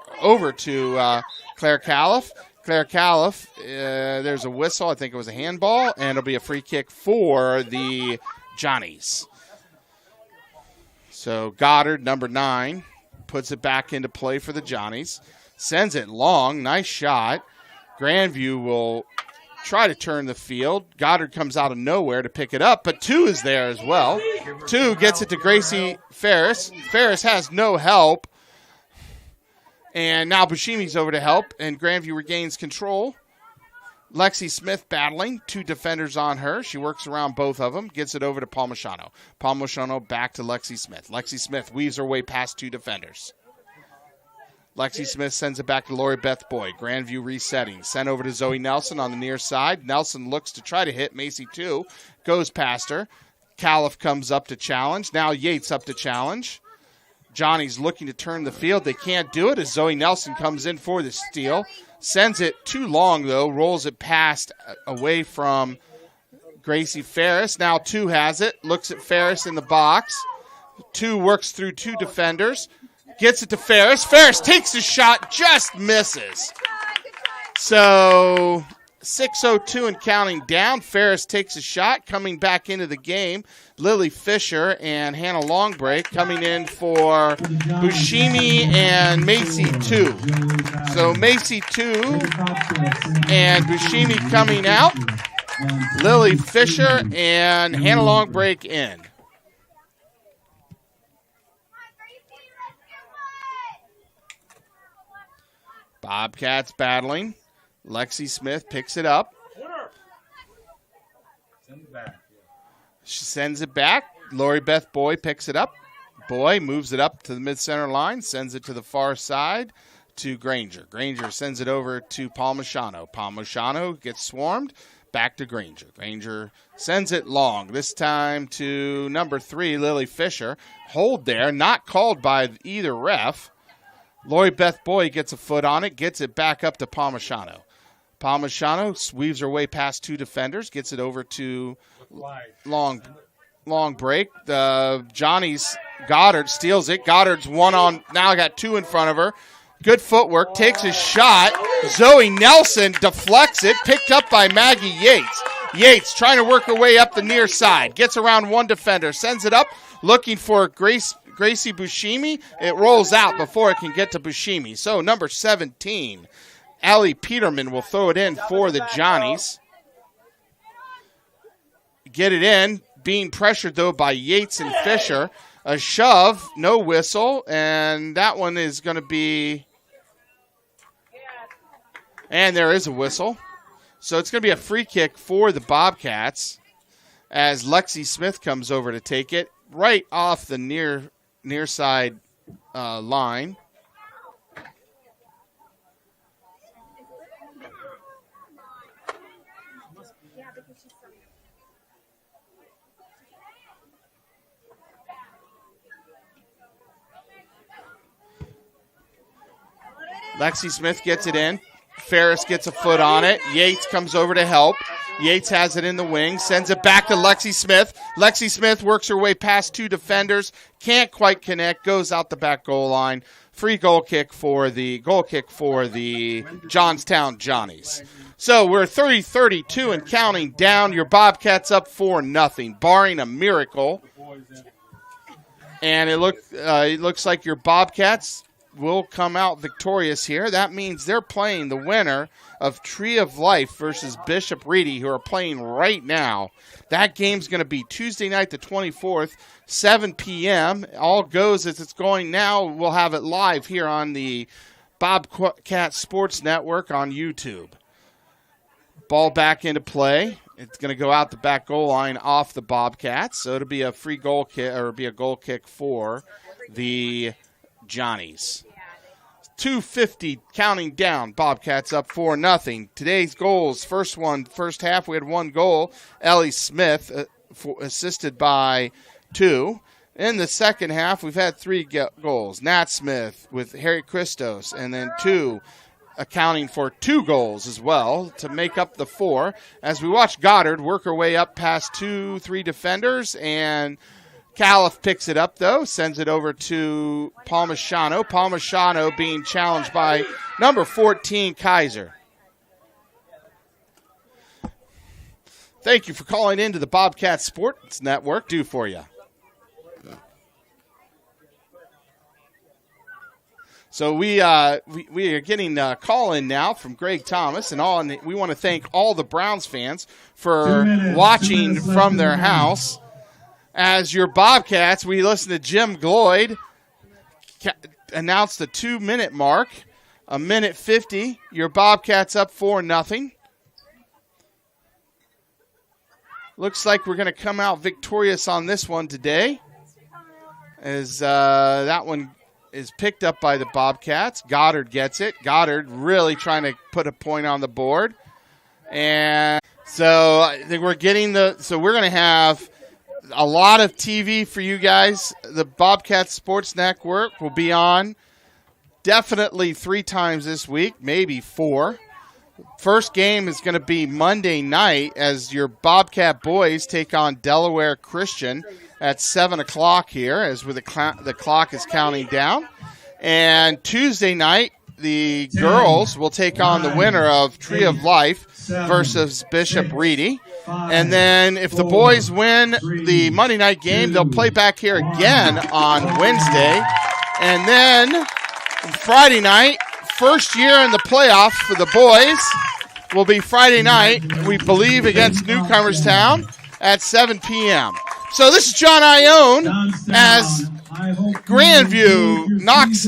Califf. Claire Califf, there's a whistle. I think it was a handball, and it'll be a free kick for the Johnnies. So Goddard, number 9, puts it back into play for the Johnnies. Sends it long. Nice shot. Grandview will try to turn the field. Goddard comes out of nowhere to pick it up, but 2 is there as well. 2 gets it to Gracie Ferris. Ferris has no help. And now Buscemi's over to help, and Grandview regains control. Lexi Smith battling. 2 defenders on her. She works around both of them. Gets it over to Palmachano. Palmachano back to Lexi Smith. Lexi Smith weaves her way past 2 defenders. Lexi Smith sends it back to Lori Beth Boyd. Grandview resetting. Sent over to Zoe Nelson on the near side. Nelson looks to try to hit Macy 2. Goes past her. Califf comes up to challenge. Now Yates up to challenge. Johnny's looking to turn the field. They can't do it as Zoe Nelson comes in for the steal. Sends it too long, though. Rolls it past away from Gracie Ferris. Now 2 has it. Looks at Ferris in the box. 2 works through 2 defenders. Gets it to Ferris. Ferris takes a shot, just misses. So 6:02 and counting down. Ferris takes a shot, coming back into the game. Lily Fisher and Hannah Longbreak coming in for Bushimi and Macy 2. So Macy 2 and Bushimi coming out. Lily Fisher and Hannah Longbreak in. Bobcats battling. Lexi Smith picks it up. She sends it back. Lori Beth Boy picks it up. Boy moves it up to the mid-center line, sends it to the far side to Granger. Granger sends it over to Palmachano. Palmachano gets swarmed. Back to Granger. Granger sends it long. This time to number 3, Lily Fisher. Hold there. Not called by either ref. Lori Beth Boy gets a foot on it. Gets it back up to Palmachano. Palmachano weaves her way past 2 defenders. Gets it over to long break. Johnny's Goddard steals it. Goddard's one on. Now got 2 in front of her. Good footwork. Takes a shot. Zoe Nelson deflects it. Picked up by Maggie Yates. Yates trying to work her way up the near side. Gets around 1 defender. Sends it up. Looking for Gracie Bushimi. It rolls out before it can get to Bushimi. So number 17, Allie Peterman will throw it in for the Johnnies. Get it in. Being pressured, though, by Yates and Fisher. A shove, no whistle, and that one is going to be... And there is a whistle. So it's going to be a free kick for the Bobcats as Lexi Smith comes over to take it right off the near side line. Lexi Smith gets it in. Ferris gets a foot on it. Yates comes over to help. Yates has it in the wing, sends it back to Lexi Smith. Lexi Smith works her way past 2 defenders, can't quite connect, goes out the back goal line. Free goal kick for the Johnstown Johnnies. So we're 30-32 and counting down. Your Bobcats up 4-0, barring a miracle. And it looks like your Bobcats will come out victorious here. That means they're playing the winner of Tree of Life versus Bishop Reedy, who are playing right now. That game's going to be Tuesday night the 24th, 7 p.m. All goes as it's going now. We'll have it live here on the Bobcat Sports Network on YouTube. Ball back into play. It's going to go out the back goal line off the Bobcats, so it'll be a free goal kick, or be a goal kick for the Johnnies. 2:50 counting down. Bobcats up 4-0. Today's goals. First half we had 1 goal. Ellie Smith assisted by 2. In the second half we've had 3 goals. Nat Smith with Harry Christos, and then 2 accounting for 2 goals as well to make up the 4. As we watch Goddard work her way up past 2-3 defenders, and Califf picks it up, though, sends it over to Palmachano. Palmachano being challenged by number 14, Kaiser. Thank you for calling into the Bobcat Sports Network. Do for you. So we are getting a call in now from Greg Thomas, and we want to thank all the Browns fans for watching from their house. As your Bobcats, we listen to Jim Gloyd announce the 2-minute mark, 1:50. Your Bobcats up 4-0. Looks like we're going to come out victorious on this one today, as that one is picked up by the Bobcats. Goddard gets it. Goddard really trying to put a point on the board. And so I think we're getting so we're going to have a lot of TV for you guys. The Bobcat Sports Network will be on definitely 3 times this week, maybe 4. First game is going to be Monday night as your Bobcat boys take on Delaware Christian at 7 o'clock here, as the clock is counting down. And Tuesday night, the girls will take on the winner of Tree of Life versus Bishop Reedy. And then if the boys win the Monday night game, they'll play back here again on Wednesday. And then Friday night, first year in the playoffs for the boys, will be Friday night, we believe, against Newcomerstown at 7 p.m. So this is John Ione as Grandview knocks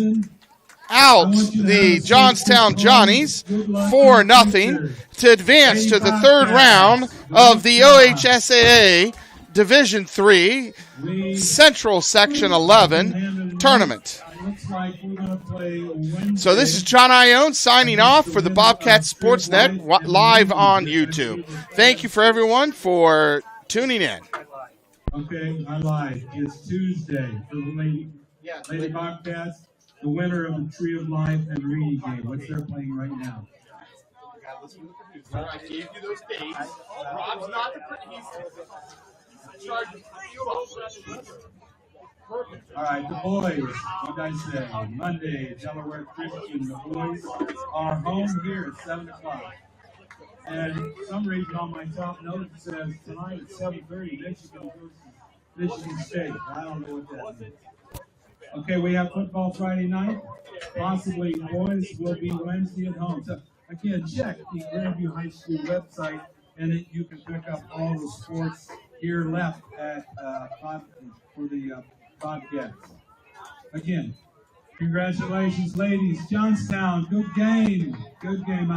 out the Johnstown Johnnies 4-0 to advance to the third round of the OHSAA Division III Central Section 11 tournament. So this is John Ione signing off for the Bobcat Sportsnet live on YouTube. Thank you for everyone for tuning in. Okay, I lied. It's Tuesday for the Lady Bobcats. The winner of the Tree of Life and Reedy game. What's they're playing right now? I gave you those dates. Rob's not he's charged you. All right, the boys. What did I say? Monday, Delaware Christian. The boys are home here at 7 o'clock. And for some reason on my top note it says tonight at 7:30, Michigan versus Michigan State. I don't know what that means. Okay, we have football Friday night. Possibly boys will be Wednesday at home. So again, check the Grandview High School website, and you can pick up all the sports here left at for the Bobcats. Again, congratulations, ladies. Johnstown, good game. Good game.